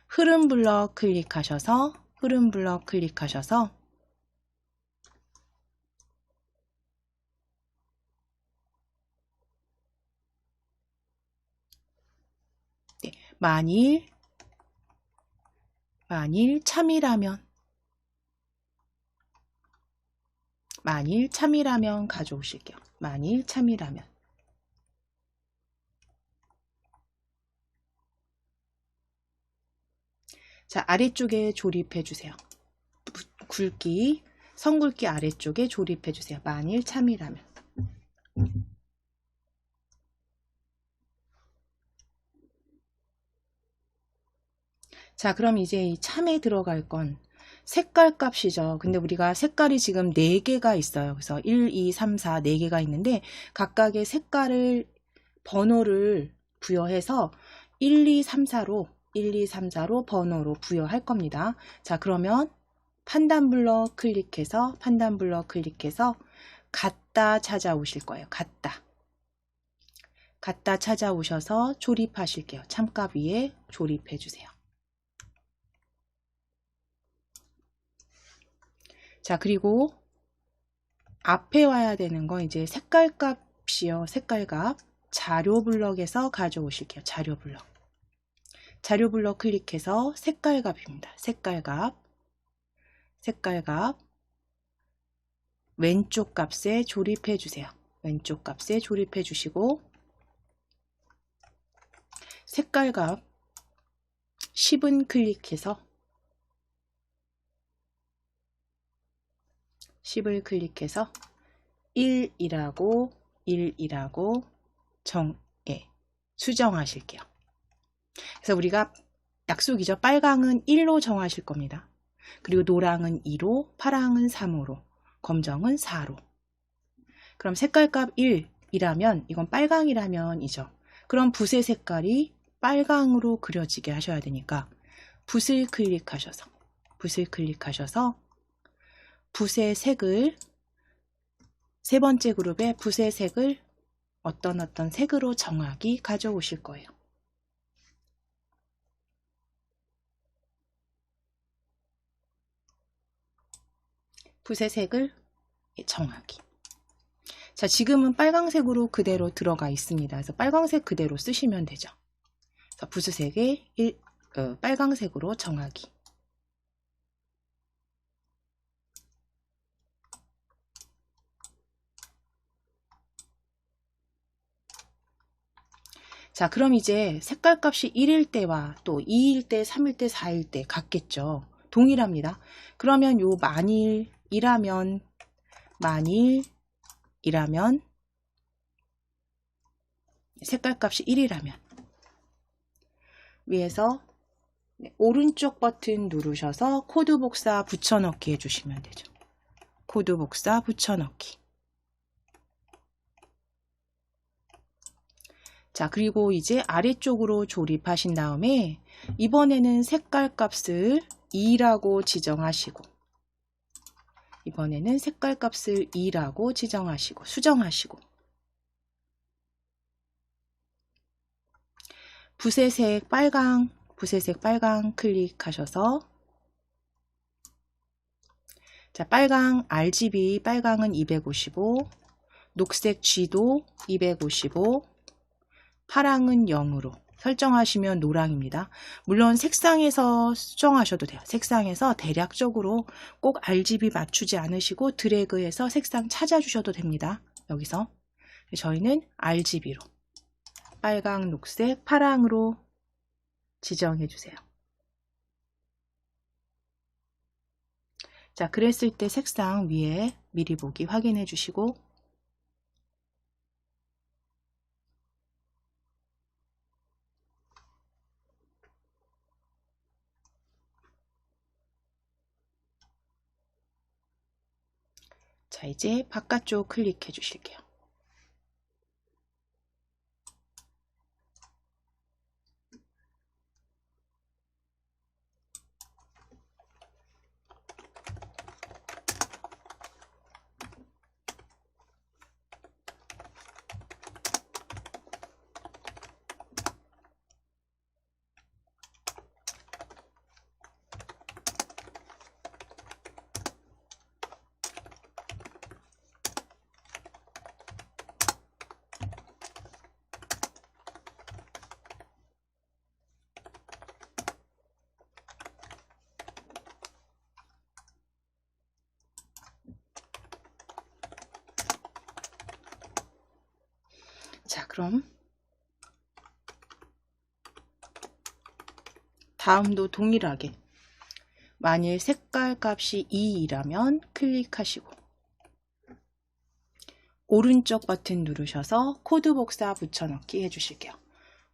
흐름 블럭 클릭하셔서 네, 만일 참이라면 가져오실게요. 만일 참이라면. 자, 아래쪽에 조립해 주세요. 선굵기 아래쪽에 조립해 주세요. 만일 참이라면. 자, 그럼 이제 이 참에 들어갈 건 색깔 값이죠. 근데 우리가 색깔이 지금 4개가 있어요. 그래서 1, 2, 3, 4 4개가 있는데 각각의 색깔을 번호를 부여해서 1, 2, 3, 4로 번호로 부여할 겁니다. 자, 그러면 판단 블럭 클릭해서 같다 찾아오실 거예요. 같다 찾아오셔서 조립하실게요. 참값 위에 조립해 주세요. 자, 그리고 앞에 와야 되는 건 이제 색깔 값이요. 자료 블럭에서 가져오실게요. 자료 블럭 클릭해서 색깔 값입니다. 색깔 값 왼쪽 값에 조립해 주세요. 왼쪽 값에 조립해 주시고 색깔 값 10은 클릭해서 10을 클릭해서 1이라고 수정하실게요. 그래서 우리가 약속이죠. 빨강은 1로 정하실 겁니다. 그리고 노랑은 2로, 파랑은 3으로, 검정은 4로. 그럼 색깔값 1이라면 이건 빨강이라면이죠. 그럼 붓의 색깔이 빨강으로 그려지게 하셔야 되니까 붓을 클릭하셔서 붓의 색을 세 번째 그룹에 붓의 색을 어떤 색으로 정하기 가져오실 거예요. 붓의 색을 정하기. 자, 지금은 빨강색으로 그대로 들어가 있습니다. 그래서 빨강색 그대로 쓰시면 되죠. 그래서 붓의 색을 빨강색으로 정하기. 자, 그럼 이제 색깔 값이 1일 때와 또 2일 때, 3일 때, 4일 때 같겠죠. 동일합니다. 그러면 요 만일이라면 색깔 값이 1이라면 위에서 오른쪽 버튼 누르셔서 코드 복사 붙여넣기 해주시면 되죠. 코드 복사 붙여넣기. 자, 그리고 이제 아래쪽으로 조립하신 다음에 이번에는 색깔 값을 2라고 지정하시고 이번에는 색깔 값을 2라고 지정하시고 수정하시고 붓의 빨강 클릭하셔서 자, 빨강 RGB 빨강은 255, 녹색 G도 255, 파랑은 0으로 설정하시면 노랑입니다. 물론 색상에서 수정하셔도 돼요. 색상에서 대략적으로 꼭 RGB 맞추지 않으시고 드래그해서 색상 찾아주셔도 됩니다. 여기서 저희는 RGB로 빨강, 녹색, 파랑으로 지정해 주세요. 자, 그랬을 때 색상 위에 미리 보기 확인해 주시고 자, 이제 바깥쪽 클릭해 주실게요. 자, 그럼 다음도 동일하게 만일 색깔 값이 2이라면 클릭하시고 오른쪽 버튼 누르셔서 코드 복사 붙여넣기 해주실게요.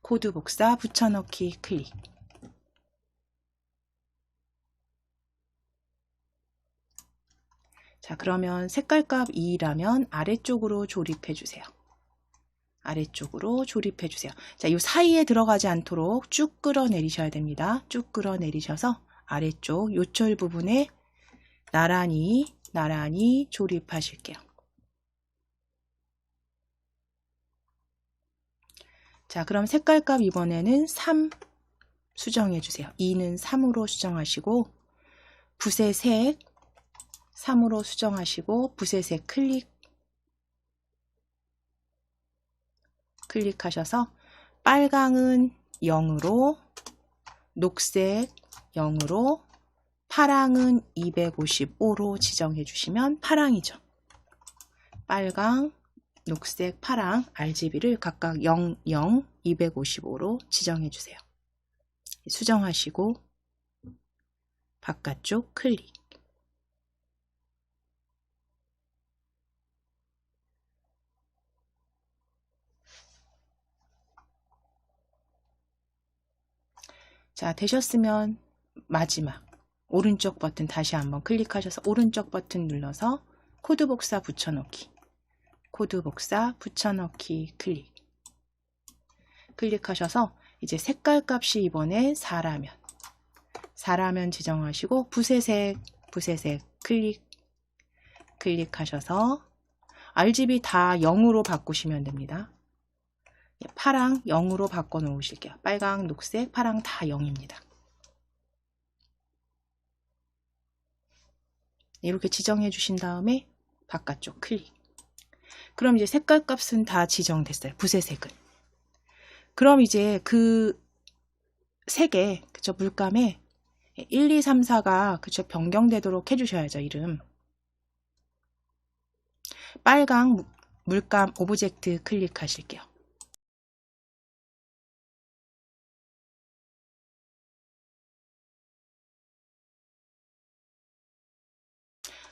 코드 복사 붙여넣기 클릭. 자, 그러면 색깔 값 2라면 아래쪽으로 조립해 주세요. 아래쪽으로 조립해 주세요. 자, 이 사이에 들어가지 않도록 쭉 끌어내리셔야 됩니다. 쭉 끌어내리셔서 아래쪽 요철 부분에 나란히 조립하실게요. 자, 그럼 색깔 값 이번에는 3 수정해 주세요. 2는 3으로 수정하시고 붓의 색 3으로 수정하시고 붓의 색 클릭하셔서 빨강은 0으로 녹색 0으로 파랑은 255로 지정해 주시면 파랑이죠. 빨강, 녹색, 파랑 RGB를 각각 0, 0, 255로 지정해 주세요. 수정하시고 바깥쪽 클릭. 자, 되셨으면 마지막 오른쪽 버튼 다시 한번 클릭하셔서 오른쪽 버튼 눌러서 코드 복사 붙여넣기. 코드 복사 붙여넣기 클릭하셔서 이제 색깔 값이 이번에 4라면 지정하시고 붓의 색 클릭하셔서 RGB 다 0으로 바꾸시면 됩니다. 파랑 0으로 바꿔 놓으실게요. 빨강, 녹색, 파랑 다 0입니다. 이렇게 지정해 주신 다음에 바깥쪽 클릭. 그럼 이제 색깔 값은 다 지정됐어요. 붓의 색은. 그럼 이제 그 색에 그쵸 물감에 1, 2, 3, 4가 그쵸 변경되도록 해주셔야죠. 이름. 빨강 물감 오브젝트 클릭하실게요.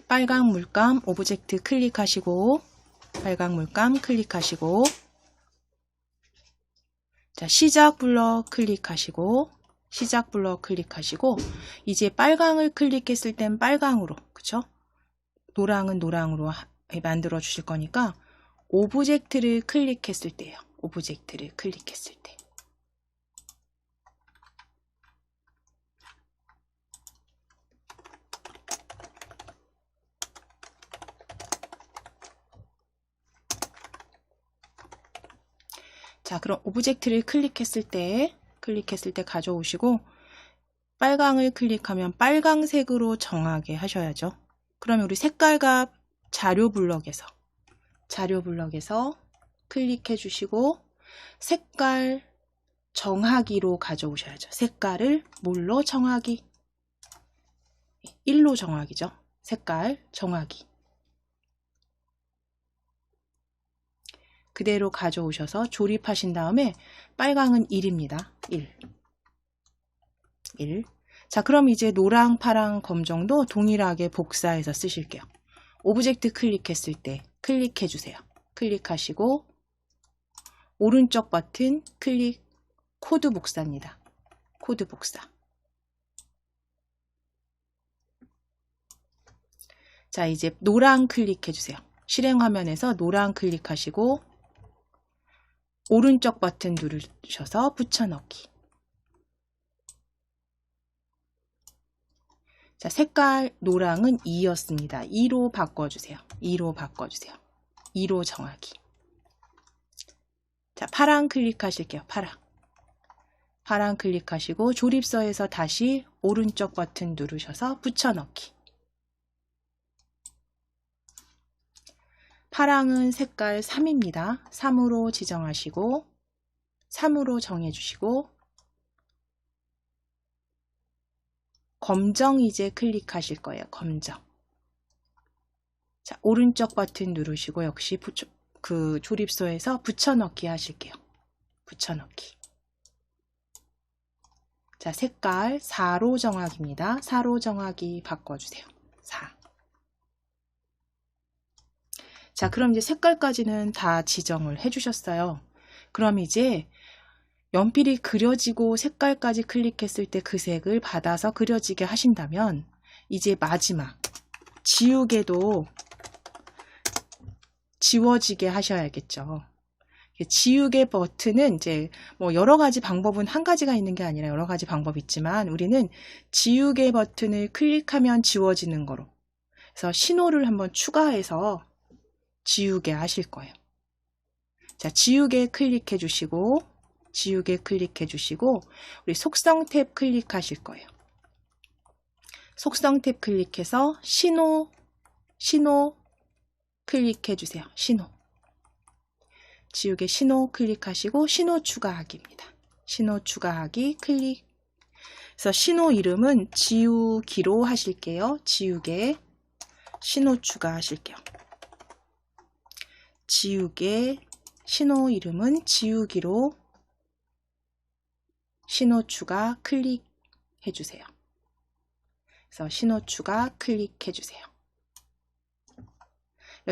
빨강 물감 오브젝트 클릭하시고 빨강 물감 클릭하시고 자, 시작 블럭 클릭하시고 시작 블럭 클릭하시고 이제 빨강을 클릭했을 땐 빨강으로 그쵸? 노랑은 노랑으로 만들어 주실 거니까 오브젝트를 클릭했을 때요. 오브젝트를 클릭했을 때. 자, 그럼 오브젝트를 클릭했을 때 가져오시고 빨강을 클릭하면 빨강색으로 정하게 하셔야죠. 그러면 우리 색깔과 자료 블럭에서 클릭해 주시고 색깔 정하기로 가져오셔야죠. 색깔을 뭘로 정하기? 1로 정하기죠. 색깔 정하기. 그대로 가져오셔서 조립하신 다음에 빨강은 1입니다. 1. 자, 그럼 이제 노랑, 파랑, 검정도 동일하게 복사해서 쓰실게요. 오브젝트 클릭했을 때 클릭해 주세요. 클릭하시고 오른쪽 버튼 클릭 코드 복사입니다. 코드 복사. 자, 이제 노랑 클릭해 주세요. 실행 화면에서 노랑 클릭하시고 오른쪽 버튼 누르셔서 붙여넣기. 자, 색깔 노랑은 2였습니다. 2로 바꿔주세요. 2로 바꿔주세요. 2로 정하기. 자, 파랑 클릭하실게요. 파랑 클릭하시고 조립서에서 다시 오른쪽 버튼 누르셔서 붙여넣기. 파랑은 색깔 3입니다. 3으로 지정하시고 3으로 정해주시고 검정 이제 클릭하실 거예요. 검정. 자, 오른쪽 버튼 누르시고 역시 그 조립소에서 붙여넣기 하실게요. 붙여넣기. 자, 색깔 4로 정하기입니다. 4로 정하기 바꿔주세요. 4. 자, 그럼 이제 색깔까지는 다 지정을 해주셨어요. 그럼 이제 연필이 그려지고 색깔까지 클릭했을 때 그 색을 받아서 그려지게 하신다면 이제 마지막 지우개도 지워지게 하셔야겠죠. 지우개 버튼은 이제 뭐 여러 가지 방법은 한 가지가 있는 게 아니라 여러 가지 방법이 있지만 우리는 지우개 버튼을 클릭하면 지워지는 거로 그래서 신호를 한번 추가해서 지우개 하실 거예요. 자, 지우개 클릭해 주시고 우리 속성 탭 클릭하실 거예요. 속성 탭 클릭해서 신호 클릭해 주세요. 신호. 지우개 신호 클릭하시고 신호 추가하기입니다. 신호 추가하기 클릭. 그래서 신호 이름은 지우기로 하실게요. 지우개 신호 추가하실게요. 지우개 신호 이름은 지우기로 신호 추가 클릭해 주세요. 그래서 신호 추가 클릭해 주세요.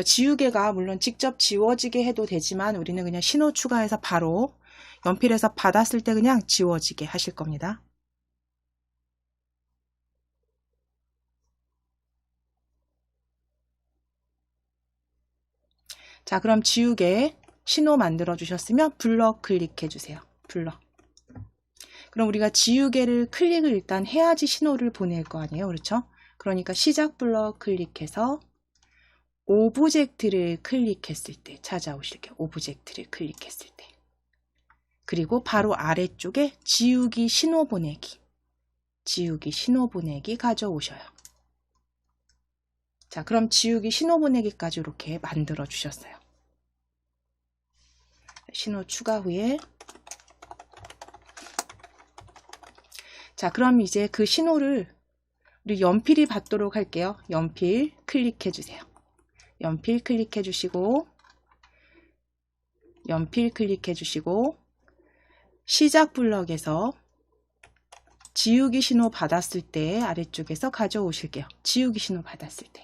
지우개가 물론 직접 지워지게 해도 되지만 우리는 그냥 신호 추가해서 바로 연필에서 받았을 때 그냥 지워지게 하실 겁니다. 자, 그럼 지우개 신호 만들어 주셨으면 블럭 클릭해 주세요. 블럭. 그럼 우리가 지우개를 클릭을 일단 해야지 신호를 보낼 거 아니에요. 그렇죠? 그러니까 시작 블럭 클릭해서 오브젝트를 클릭했을 때 찾아오실게요. 오브젝트를 클릭했을 때. 그리고 바로 아래쪽에 지우기 신호 보내기. 지우기 신호 보내기 가져오셔요. 자, 그럼 지우기 신호 보내기까지 이렇게 만들어 주셨어요. 신호 추가 후에 자, 그럼 이제 그 신호를 우리 연필이 받도록 할게요. 연필 클릭해 주세요. 연필 클릭해 주시고 시작 블럭에서 지우기 신호 받았을 때 아래쪽에서 가져오실게요. 지우기 신호 받았을 때.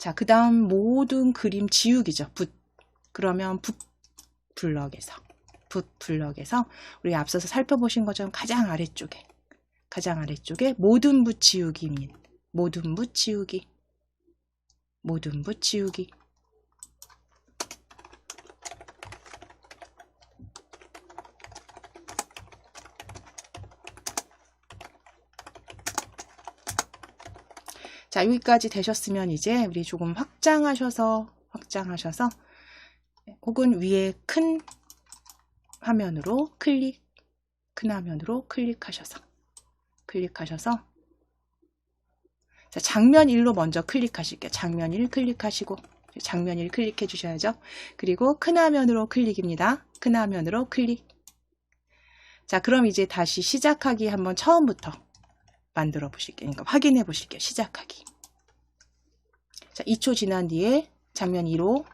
자, 그 다음 모든 그림 지우기죠. 붓. 그러면 붓 블럭에서 우리 앞서서 살펴보신 것처럼 가장 아래쪽에 모든 붓 지우기입니다. 모든 붓 지우기. 자, 여기까지 되셨으면 이제 우리 조금 확장하셔서 혹은 위에 큰 화면으로 클릭하셔서 자, 장면 1로 먼저 클릭하실게요. 장면 1 클릭하시고 장면 1 클릭해 주셔야죠. 그리고 큰 화면으로 클릭입니다. 큰 화면으로 클릭. 자, 그럼 이제 다시 시작하기 한번 처음부터 만들어 보실게요. 그러니까 확인해 보실게요. 시작하기. 자, 2초 지난 뒤에 장면 2로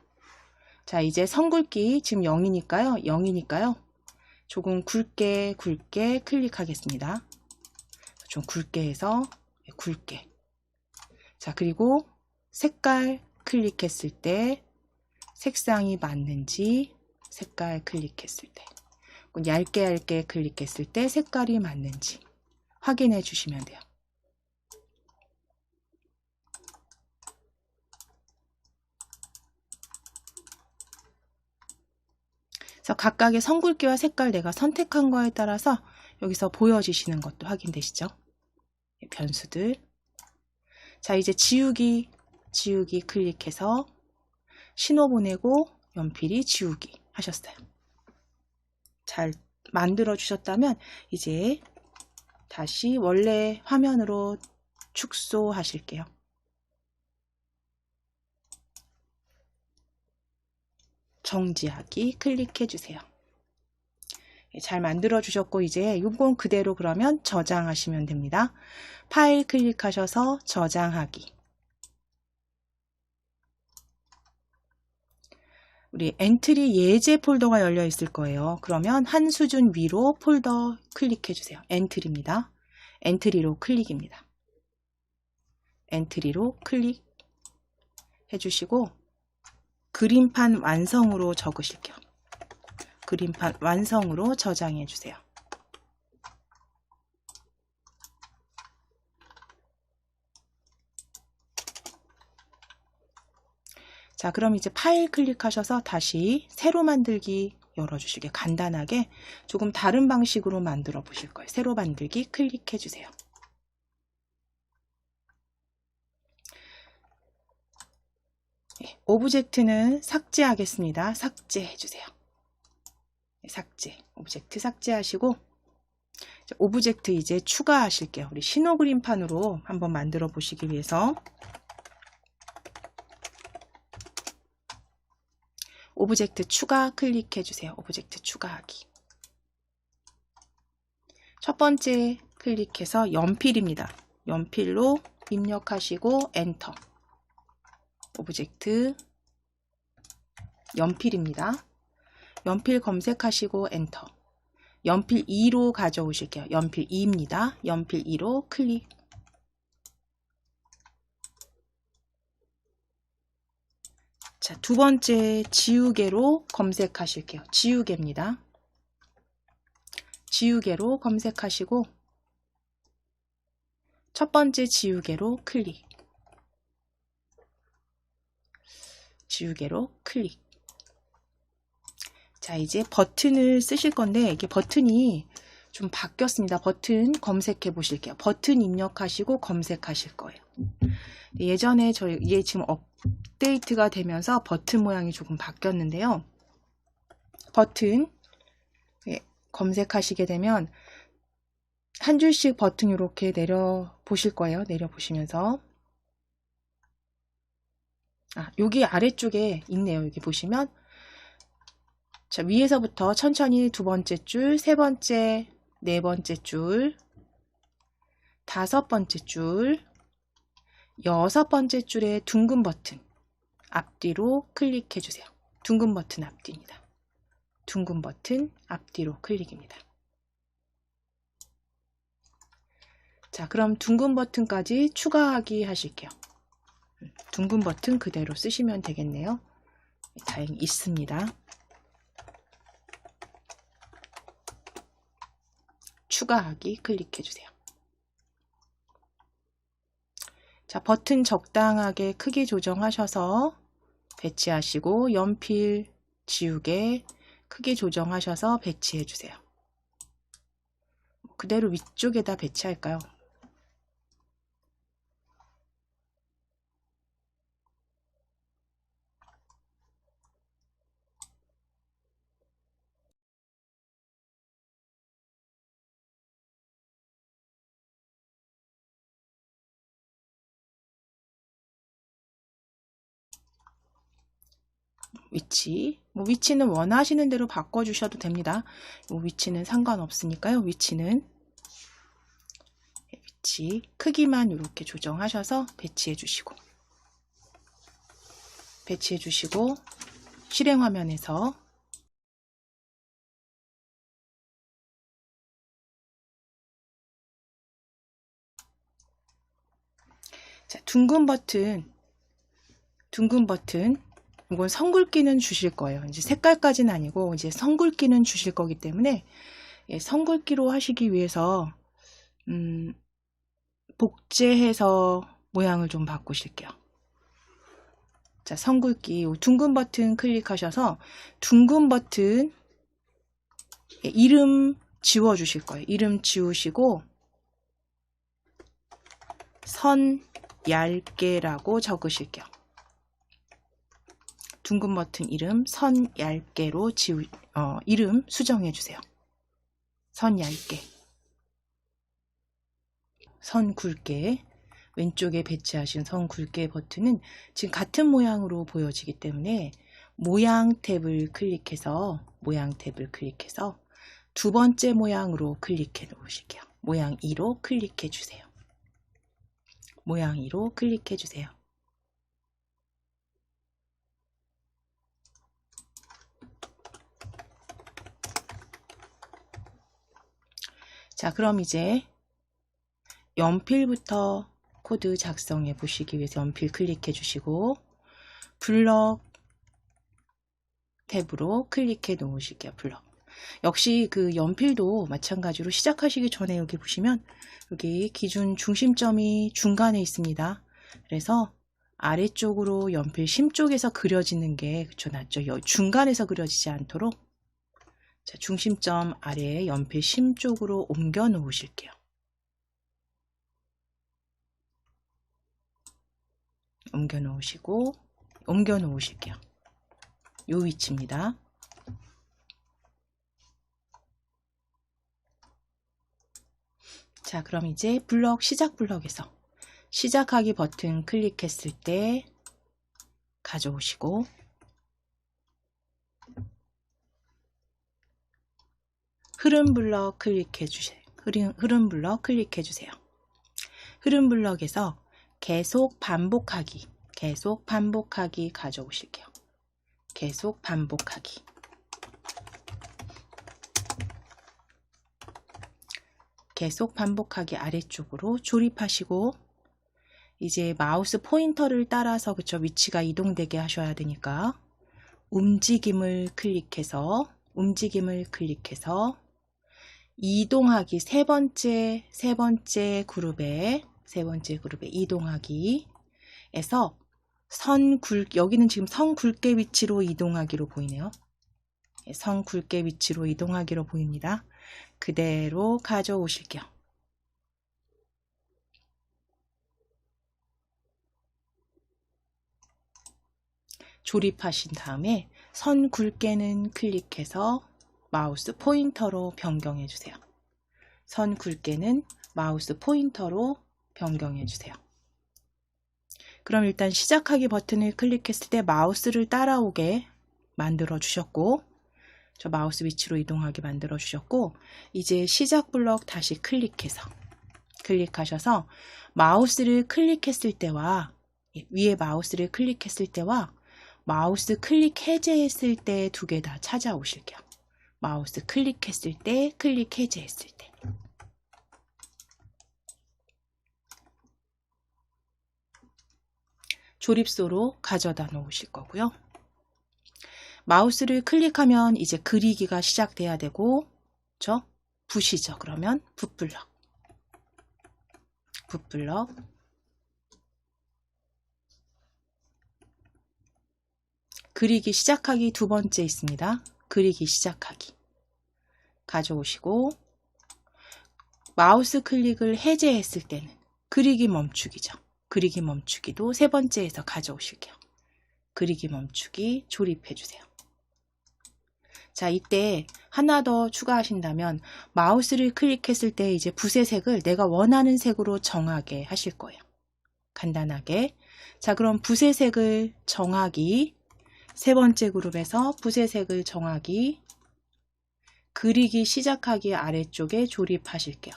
자, 이제 선굵기 지금 0이니까요. 조금 굵게 클릭하겠습니다. 좀 굵게 해서 굵게. 자, 그리고 색깔 클릭했을 때 색상이 맞는지 색깔 클릭했을 때 얇게 클릭했을 때 색깔이 맞는지 확인해 주시면 돼요. 그래서 각각의 선굵기와 색깔 내가 선택한 거에 따라서 여기서 보여지시는 것도 확인되시죠? 변수들. 자, 이제 지우기 클릭해서 신호 보내고 연필이 지우기 하셨어요. 잘 만들어 주셨다면 이제 다시 원래 화면으로 축소하실게요. 정지하기 클릭해 주세요. 잘 만들어 주셨고 이제 이건 그대로 그러면 저장하시면 됩니다. 파일 클릭하셔서 저장하기. 우리 엔트리 예제 폴더가 열려 있을 거예요. 그러면 한 수준 위로 폴더 클릭해 주세요. 엔트리입니다. 엔트리로 클릭입니다. 엔트리로 클릭 해주시고 그림판 완성으로 적으실게요. 그림판 완성으로 저장해 주세요. 자, 그럼 이제 파일 클릭하셔서 다시 새로 만들기 열어주시게 간단하게 조금 다른 방식으로 만들어 보실 거예요. 새로 만들기 클릭해 주세요. 오브젝트는 삭제하겠습니다. 삭제해 주세요. 삭제, 오브젝트 삭제하시고 오브젝트 이제 추가하실게요. 우리 신호 그림판으로 한번 만들어 보시기 위해서 오브젝트 추가 클릭해 주세요. 오브젝트 추가하기. 첫 번째 클릭해서 연필입니다. 연필로 입력하시고 엔터. 오브젝트 연필입니다. 연필 검색하시고 엔터. 연필 2로 가져오실게요. 연필 2입니다. 연필 2로 클릭. 자, 두 번째 지우개로 검색하실게요. 지우개입니다. 지우개로 검색하시고 첫 번째 지우개로 클릭. 지우개로 클릭. 자, 이제 버튼을 쓰실 건데 이게 버튼이 좀 바뀌었습니다. 버튼 검색해 보실게요. 버튼 입력하시고 검색하실 거예요. 예전에 이게 지금 업데이트가 되면서 버튼 모양이 조금 바뀌었는데요. 버튼 검색하시게 되면 한 줄씩 버튼 이렇게 내려 보실 거예요. 내려 보시면서 여기 아래쪽에 있네요. 여기 보시면 자, 위에서부터 천천히 두 번째 줄, 세 번째, 네 번째 줄, 다섯 번째 줄, 여섯 번째 줄에 둥근 버튼 앞뒤로 클릭해 주세요. 둥근 버튼 앞뒤입니다. 둥근 버튼 앞뒤로 클릭입니다. 자, 그럼 둥근 버튼까지 추가하기 하실게요. 둥근 버튼 그대로 쓰시면 되겠네요. 다행히 있습니다. 추가하기 클릭해 주세요. 자, 버튼 적당하게 크기 조정하셔서 배치하시고 연필 지우개 크기 조정하셔서 배치해 주세요. 그대로 위쪽에다 배치할까요? 위치, 위치는 원하시는 대로 바꿔주셔도 됩니다. 위치는 상관없으니까요. 위치 크기만 이렇게 조정하셔서 배치해 주시고 실행 화면에서 자, 둥근 버튼 이건 선굵기는 주실 거예요. 이제 색깔까지는 아니고 이제 선굵기는 주실 거기 때문에 선굵기로 하시기 위해서 복제해서 모양을 좀 바꾸실게요. 자, 선굵기 둥근 버튼 클릭하셔서 둥근 버튼 이름 지워 주실 거예요. 이름 지우시고 선 얇게라고 적으실게요. 둥근 버튼 이름 선 얇게로 이름 수정해 주세요. 선 얇게, 선 굵게, 왼쪽에 배치하신 선 굵게 버튼은 지금 같은 모양으로 보여지기 때문에 모양 탭을 클릭해서 두 번째 모양으로 클릭해 놓으실게요. 모양 2로 클릭해 주세요. 모양 2로 클릭해 주세요. 자, 그럼 이제 연필부터 코드 작성해 보시기 위해서 연필 클릭해 주시고 블럭 탭으로 클릭해 놓으실게요. 블럭. 역시 그 연필도 마찬가지로 시작하시기 전에 여기 보시면 여기 기준 중심점이 중간에 있습니다. 그래서 아래쪽으로 연필 심 쪽에서 그려지는 게 낫죠. 중간에서 그려지지 않도록 자, 중심점 아래에 연필 심 쪽으로 옮겨 놓으실게요. 옮겨 놓으실게요. 요 위치입니다. 자, 그럼 이제 시작 블럭에서 시작하기 버튼 클릭했을 때 가져오시고 흐름 블럭 클릭해 주세요. 흐름 블럭 클릭해 주세요. 흐름 블럭에서 계속 반복하기 가져오실게요. 계속 반복하기. 아래쪽으로 조립하시고 이제 마우스 포인터를 따라서 위치가 이동되게 하셔야 되니까 움직임을 클릭해서 이동하기 세 번째 그룹에 이동하기에서 여기는 지금 선 굵게 위치로 이동하기로 보이네요. 선 굵게 위치로 이동하기로 보입니다. 그대로 가져오실게요. 조립하신 다음에 선 굵게는 클릭해서 마우스 포인터로 변경해 주세요. 선 굵게는 마우스 포인터로 변경해 주세요. 그럼 일단 시작하기 버튼을 클릭했을 때 마우스를 따라오게 만들어 주셨고 저 마우스 위치로 이동하게 만들어 주셨고 이제 시작 블럭 다시 클릭하셔서 마우스를 클릭했을 때와 위에 마우스를 클릭했을 때와 마우스 클릭 해제했을 때 두 개 다 찾아오실게요. 마우스 클릭했을 때, 클릭 해제했을 때. 조립소로 가져다 놓으실 거고요. 마우스를 클릭하면 이제 그리기가 시작돼야 되고, 그렇죠? 붓이죠. 그러면 붓블럭. 그리기 시작하기 두 번째 있습니다. 그리기 시작하기. 가져오시고, 마우스 클릭을 해제했을 때는 그리기 멈추기죠. 그리기 멈추기도 세 번째에서 가져오실게요. 그리기 멈추기 조립해주세요. 자, 이때 하나 더 추가하신다면 마우스를 클릭했을 때 이제 붓의 색을 내가 원하는 색으로 정하게 하실 거예요. 간단하게. 자, 그럼 붓의 색을 정하기. 세 번째 그룹에서 붓의 색을 정하기. 그리기 시작하기 아래쪽에 조립하실게요.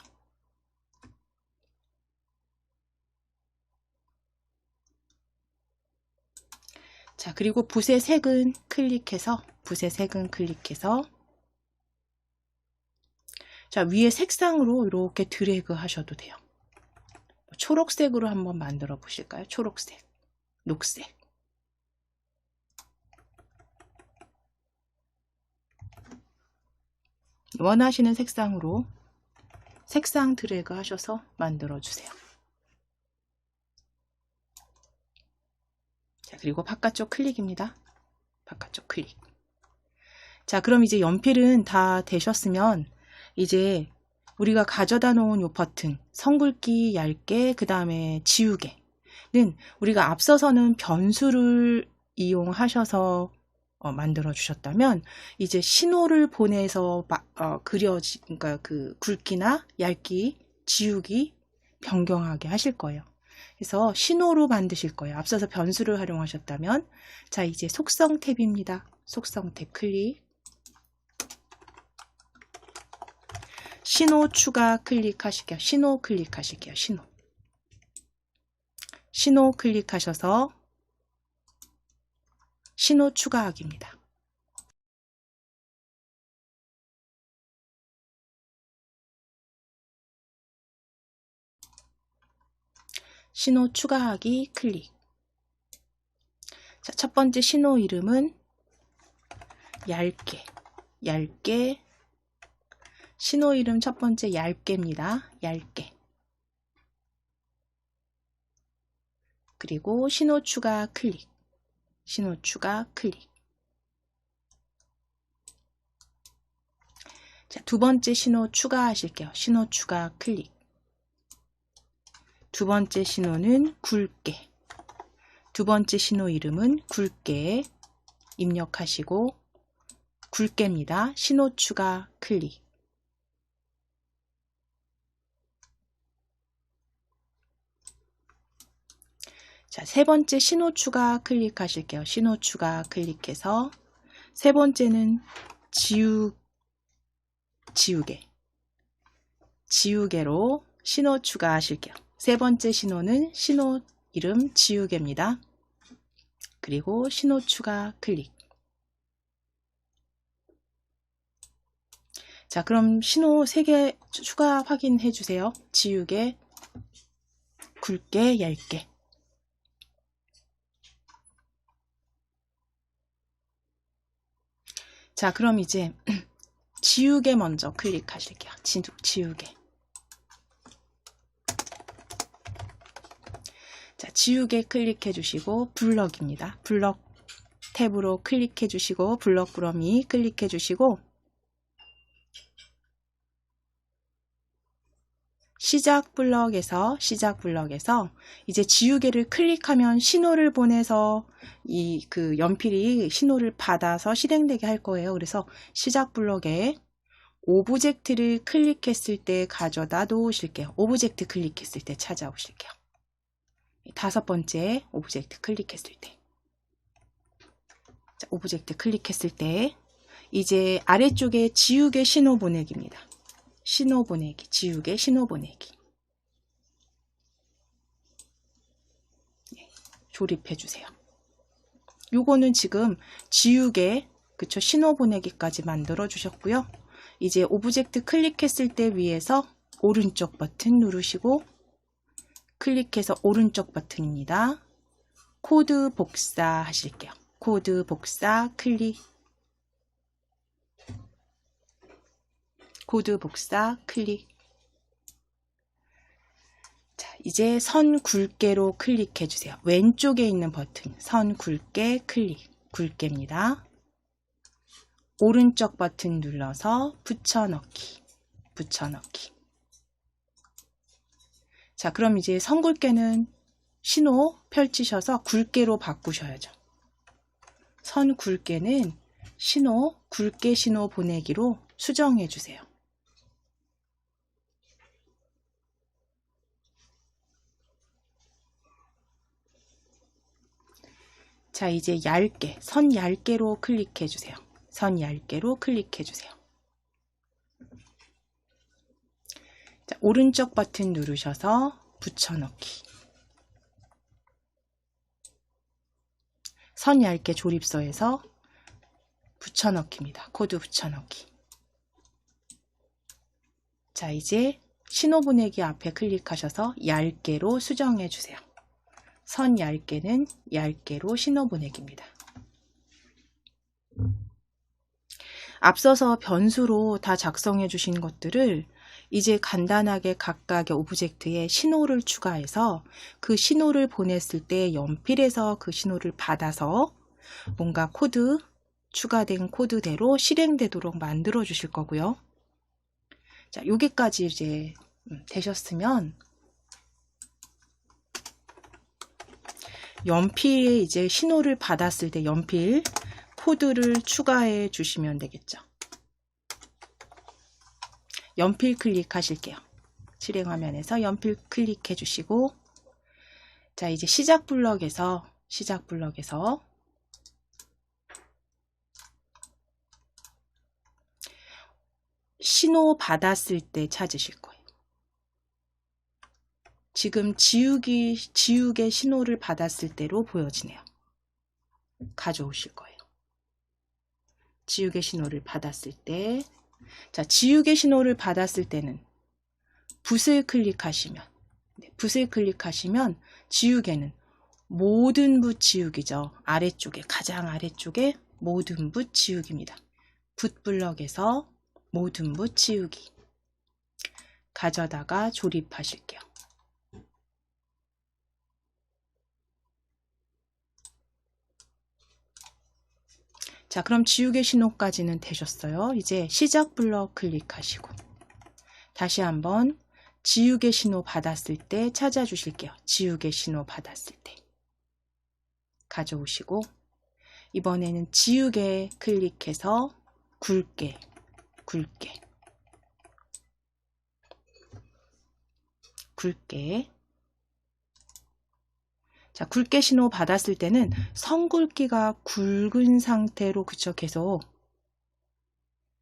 자, 그리고 붓의 색은 클릭해서 자, 위에 색상으로 이렇게 드래그 하셔도 돼요. 초록색으로 한번 만들어 보실까요? 초록색, 녹색. 원하시는 색상으로 색상 드래그 하셔서 만들어 주세요. 자, 그리고 바깥쪽 클릭입니다. 바깥쪽 클릭. 자, 그럼 이제 연필은 다 되셨으면 이제 우리가 가져다 놓은 요 버튼, 선굵기 얇게, 그 다음에 지우개는 우리가 앞서서는 변수를 이용하셔서 만들어 주셨다면 이제 신호를 보내서 그러니까 그 굵기나 얇기, 지우기 변경하게 하실 거예요. 그래서 신호로 만드실 거예요. 앞서서 변수를 활용하셨다면. 자, 이제 속성 탭입니다. 속성 탭 클릭. 신호 추가 클릭하실게요. 신호 클릭하실게요. 신호 클릭하셔서 신호 추가하기입니다. 신호 추가하기 클릭. 자, 첫 번째 신호 이름은 얇게. 신호 이름 첫 번째 얇게입니다. 얇게. 그리고 신호 추가 클릭. 자, 두 번째 신호 추가하실게요. 신호 추가 클릭. 두 번째 신호는 굵게. 두 번째 신호 이름은 굵게 입력하시고 굵게입니다. 신호 추가 클릭. 자, 세 번째 신호 추가 클릭하실게요. 신호 추가 클릭해서 세 번째는 지우개로 신호 추가하실게요. 세 번째 신호는 신호 이름 지우개입니다. 그리고 신호 추가 클릭. 자, 그럼 신호 3개 추가 확인해 주세요. 지우개, 굵게, 얇게. 자, 그럼 이제 지우개 먼저 클릭하실게요. 지우개. 자, 지우개 클릭해 주시고 블럭입니다. 블럭 탭으로 클릭해 주시고 블럭 꾸러미 클릭해 주시고 시작 블럭에서 이제 지우개를 클릭하면 신호를 보내서 그 연필이 신호를 받아서 실행되게 할 거예요. 그래서 시작 블럭에 오브젝트를 클릭했을 때 가져다 놓으실게요. 오브젝트 클릭했을 때 찾아오실게요. 다섯 번째 오브젝트 클릭했을 때. 자, 오브젝트 클릭했을 때 이제 아래쪽에 지우개 신호 보내기입니다. 신호 보내기, 지우개 신호 보내기. 조립해 주세요. 요거는 지금 지우개, 그쵸? 신호 보내기까지 만들어 주셨고요. 이제 오브젝트 클릭했을 때 위에서 오른쪽 버튼 누르시고 클릭해서 오른쪽 버튼입니다. 코드 복사 하실게요. 코드 복사 클릭. 코드 복사 클릭. 자, 이제 선 굵게로 클릭해 주세요. 왼쪽에 있는 버튼 선 굵게 클릭. 굵게입니다. 오른쪽 버튼 눌러서 붙여넣기. 붙여넣기. 자, 그럼 이제 선 굵게는 신호 펼치셔서 굵게로 바꾸셔야죠. 선 굵게는 신호, 굵게 신호 보내기로 수정해 주세요. 자, 이제 얇게, 선 얇게로 클릭해 주세요. 선 얇게로 클릭해 주세요. 자, 오른쪽 버튼 누르셔서 붙여넣기. 선 얇게 조립서에서 붙여넣기입니다. 코드 붙여넣기. 자, 이제 신호 보내기 앞에 클릭하셔서 얇게로 수정해 주세요. 선 얇게는 얇게로 신호 보내기입니다. 앞서서 변수로 다 작성해 주신 것들을 이제 간단하게 각각의 오브젝트에 신호를 추가해서 그 신호를 보냈을 때 연필에서 그 신호를 받아서 뭔가 코드, 추가된 코드대로 실행되도록 만들어 주실 거고요. 자, 여기까지 이제 되셨으면 연필에 이제 신호를 받았을 때 연필 코드를 추가해 주시면 되겠죠. 연필 클릭하실게요. 실행 화면에서 연필 클릭해 주시고, 자, 이제 시작 블럭에서 신호 받았을 때 찾으실 거예요. 지금 지우개 신호를 받았을 때로 보여지네요. 가져오실 거예요. 지우개 신호를 받았을 때, 자, 지우개 신호를 받았을 때는 붓을 클릭하시면, 붓을 클릭하시면 지우개는 모든 붓 지우기죠. 아래쪽에, 가장 아래쪽에 모든 붓 지우기입니다. 붓 블럭에서 모든 붓 지우기. 가져다가 조립하실게요. 자, 그럼 지우개 신호까지는 되셨어요. 이제 시작 블럭 클릭하시고 다시 한번 지우개 신호 받았을 때 찾아주실게요. 지우개 신호 받았을 때 가져오시고, 이번에는 지우개 클릭해서 굵게 자, 굵게 신호 받았을 때는 선 굵기가 굵은 상태로 계속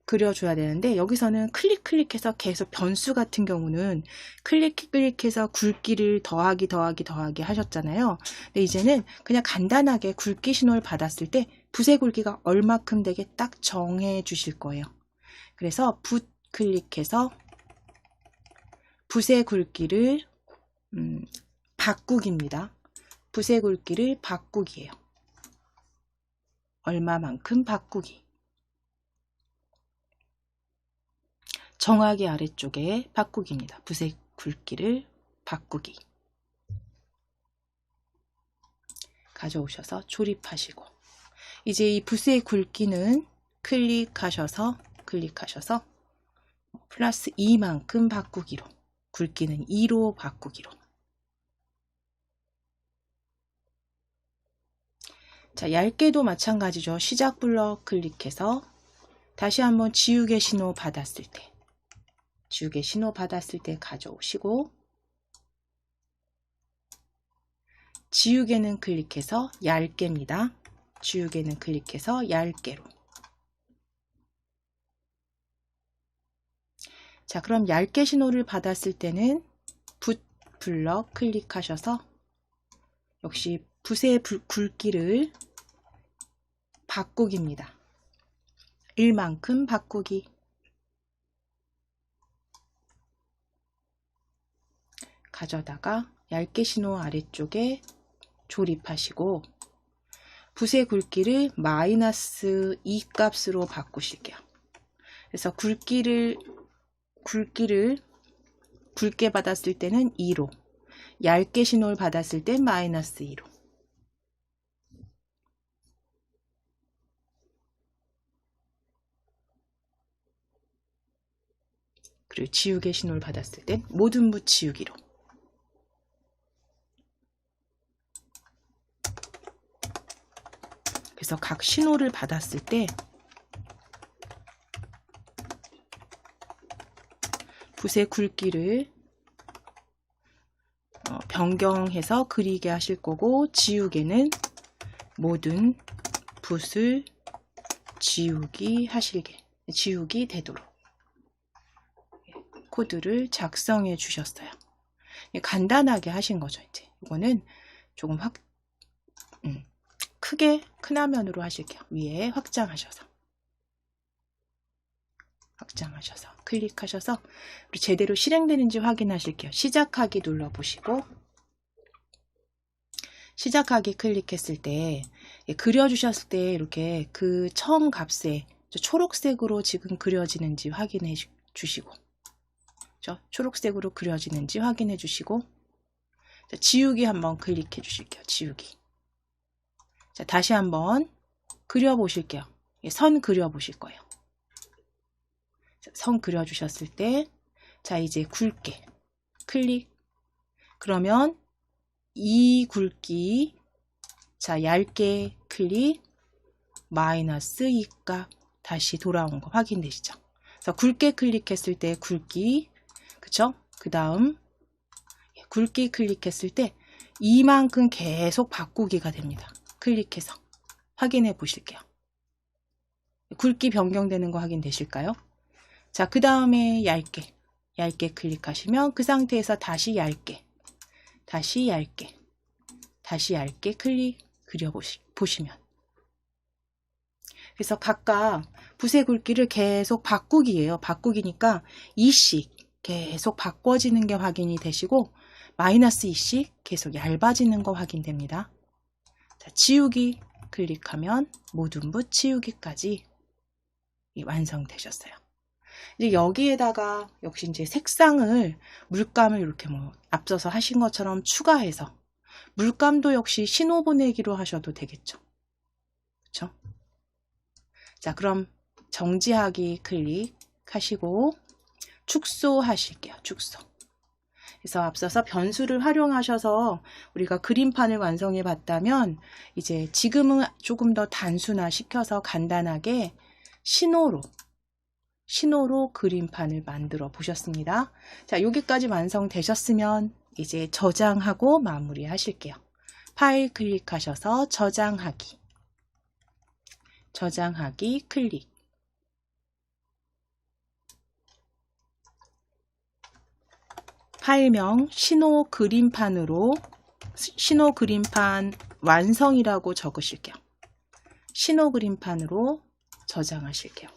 그려줘야 되는데, 여기서는 클릭해서 계속 변수 같은 경우는 클릭해서 굵기를 더하기 하셨잖아요. 근데 이제는 그냥 간단하게 굵기 신호를 받았을 때 붓의 굵기가 얼마큼 되게 딱 정해 주실 거예요. 그래서 붓 클릭해서 붓의 굵기를 바꾸기입니다. 붓의 굵기를 바꾸기예요. 얼마만큼 바꾸기. 정확히 아래쪽에 바꾸기입니다. 붓의 굵기를 바꾸기. 가져오셔서 조립하시고, 이제 이 붓의 굵기는 클릭하셔서 플러스 2만큼 바꾸기로, 굵기는 2로 바꾸기로. 자, 얇게도 마찬가지죠. 시작 블럭 클릭해서 다시 한번 지우개 신호 받았을 때 가져오시고, 지우개는 클릭해서 얇게입니다. 지우개는 클릭해서 얇게로. 자, 그럼 얇게 신호를 받았을 때는 붓 블럭 클릭하셔서 역시 붓의 굵기를 바꾸기입니다. 1만큼 바꾸기. 가져다가 얇게 신호 아래쪽에 조립하시고 붓의 굵기를 마이너스 2 값으로 바꾸실게요. 그래서 굵기를 굵게 받았을 때는 2로, 얇게 신호를 받았을 땐 마이너스 2로. 그리고 지우개 신호를 받았을 땐 모든 붓 지우기로. 그래서 각 신호를 받았을 때 붓의 굵기를 변경해서 그리게 하실 거고, 지우개는 모든 붓을 지우기 되도록 코드를 작성해 주셨어요. 간단하게 하신 거죠. 이제 이거는 조금 크게 큰 화면으로 하실게요. 위에 확장하셔서 클릭하셔서 우리 제대로 실행되는지 확인하실게요. 시작하기 눌러보시고, 시작하기 클릭했을 때 그려주셨을 때 이렇게 그 처음 값에 초록색으로 지금 그려지는지 확인해 주시고, 초록색으로 그려지는지 확인해 주시고, 자, 지우기 한번 클릭해 주실게요. 지우기. 자, 다시 한번 그려보실게요. 선 그려보실 거예요. 선 그려주셨을 때, 자, 이제 굵게 클릭. 그러면 이 굵기, 자, 얇게 클릭, 마이너스 2값 다시 돌아온 거 확인되시죠? 그래서 굵게 클릭했을 때 굵기, 그쵸? 그 다음 굵기 클릭했을 때 이만큼 계속 바꾸기가 됩니다. 클릭해서 확인해 보실게요. 굵기 변경되는 거 확인되실까요? 자, 그 다음에 얇게 클릭하시면 그 상태에서 다시 얇게 그려보시면, 그래서 각각 붓의 굵기를 계속 바꾸기예요. 바꾸기니까 2씩 계속 바꿔지는 게 확인이 되시고, 마이너스 2씩 계속 얇아지는 거 확인됩니다. 자, 지우기 클릭하면 모든 붓 지우기까지 완성되셨어요. 이제 여기에다가 역시 이제 색상을, 물감을 이렇게 앞서서 하신 것처럼 추가해서, 물감도 역시 신호 보내기로 하셔도 되겠죠. 그렇죠? 자, 그럼 정지하기 클릭하시고 축소하실게요. 축소. 그래서 앞서서 변수를 활용하셔서 우리가 그림판을 완성해 봤다면, 이제 지금은 조금 더 단순화시켜서 간단하게 신호로 그림판을 만들어 보셨습니다. 자, 여기까지 완성되셨으면 이제 저장하고 마무리 하실게요. 파일 클릭하셔서 저장하기 클릭. 파일명 신호 그림판 완성이라고 적으실게요. 신호 그림판으로 저장하실게요.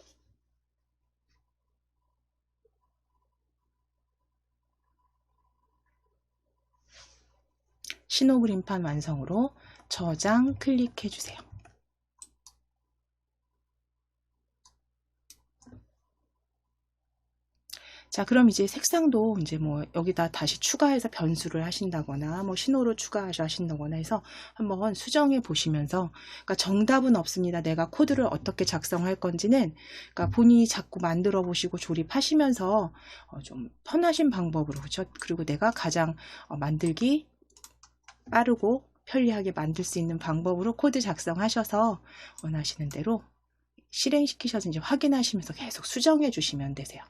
신호 그림판 완성으로 저장 클릭해 주세요. 자, 그럼 이제 색상도 이제 여기다 다시 추가해서 변수를 하신다거나 신호로 하신다거나 해서 한번 수정해 보시면서, 그러니까 정답은 없습니다. 내가 코드를 어떻게 작성할 건지는 그러니까 본인이 자꾸 만들어 보시고 조립하시면서 좀 편하신 방법으로, 그렇죠? 그리고 내가 가장 만들기 빠르고 편리하게 만들 수 있는 방법으로 코드 작성하셔서 원하시는 대로 실행시키셔서 이제 확인하시면서 계속 수정해 주시면 되세요.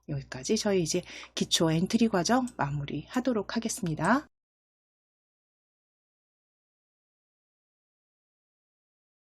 여기까지 저희 이제 기초 엔트리 과정 마무리 하도록 하겠습니다.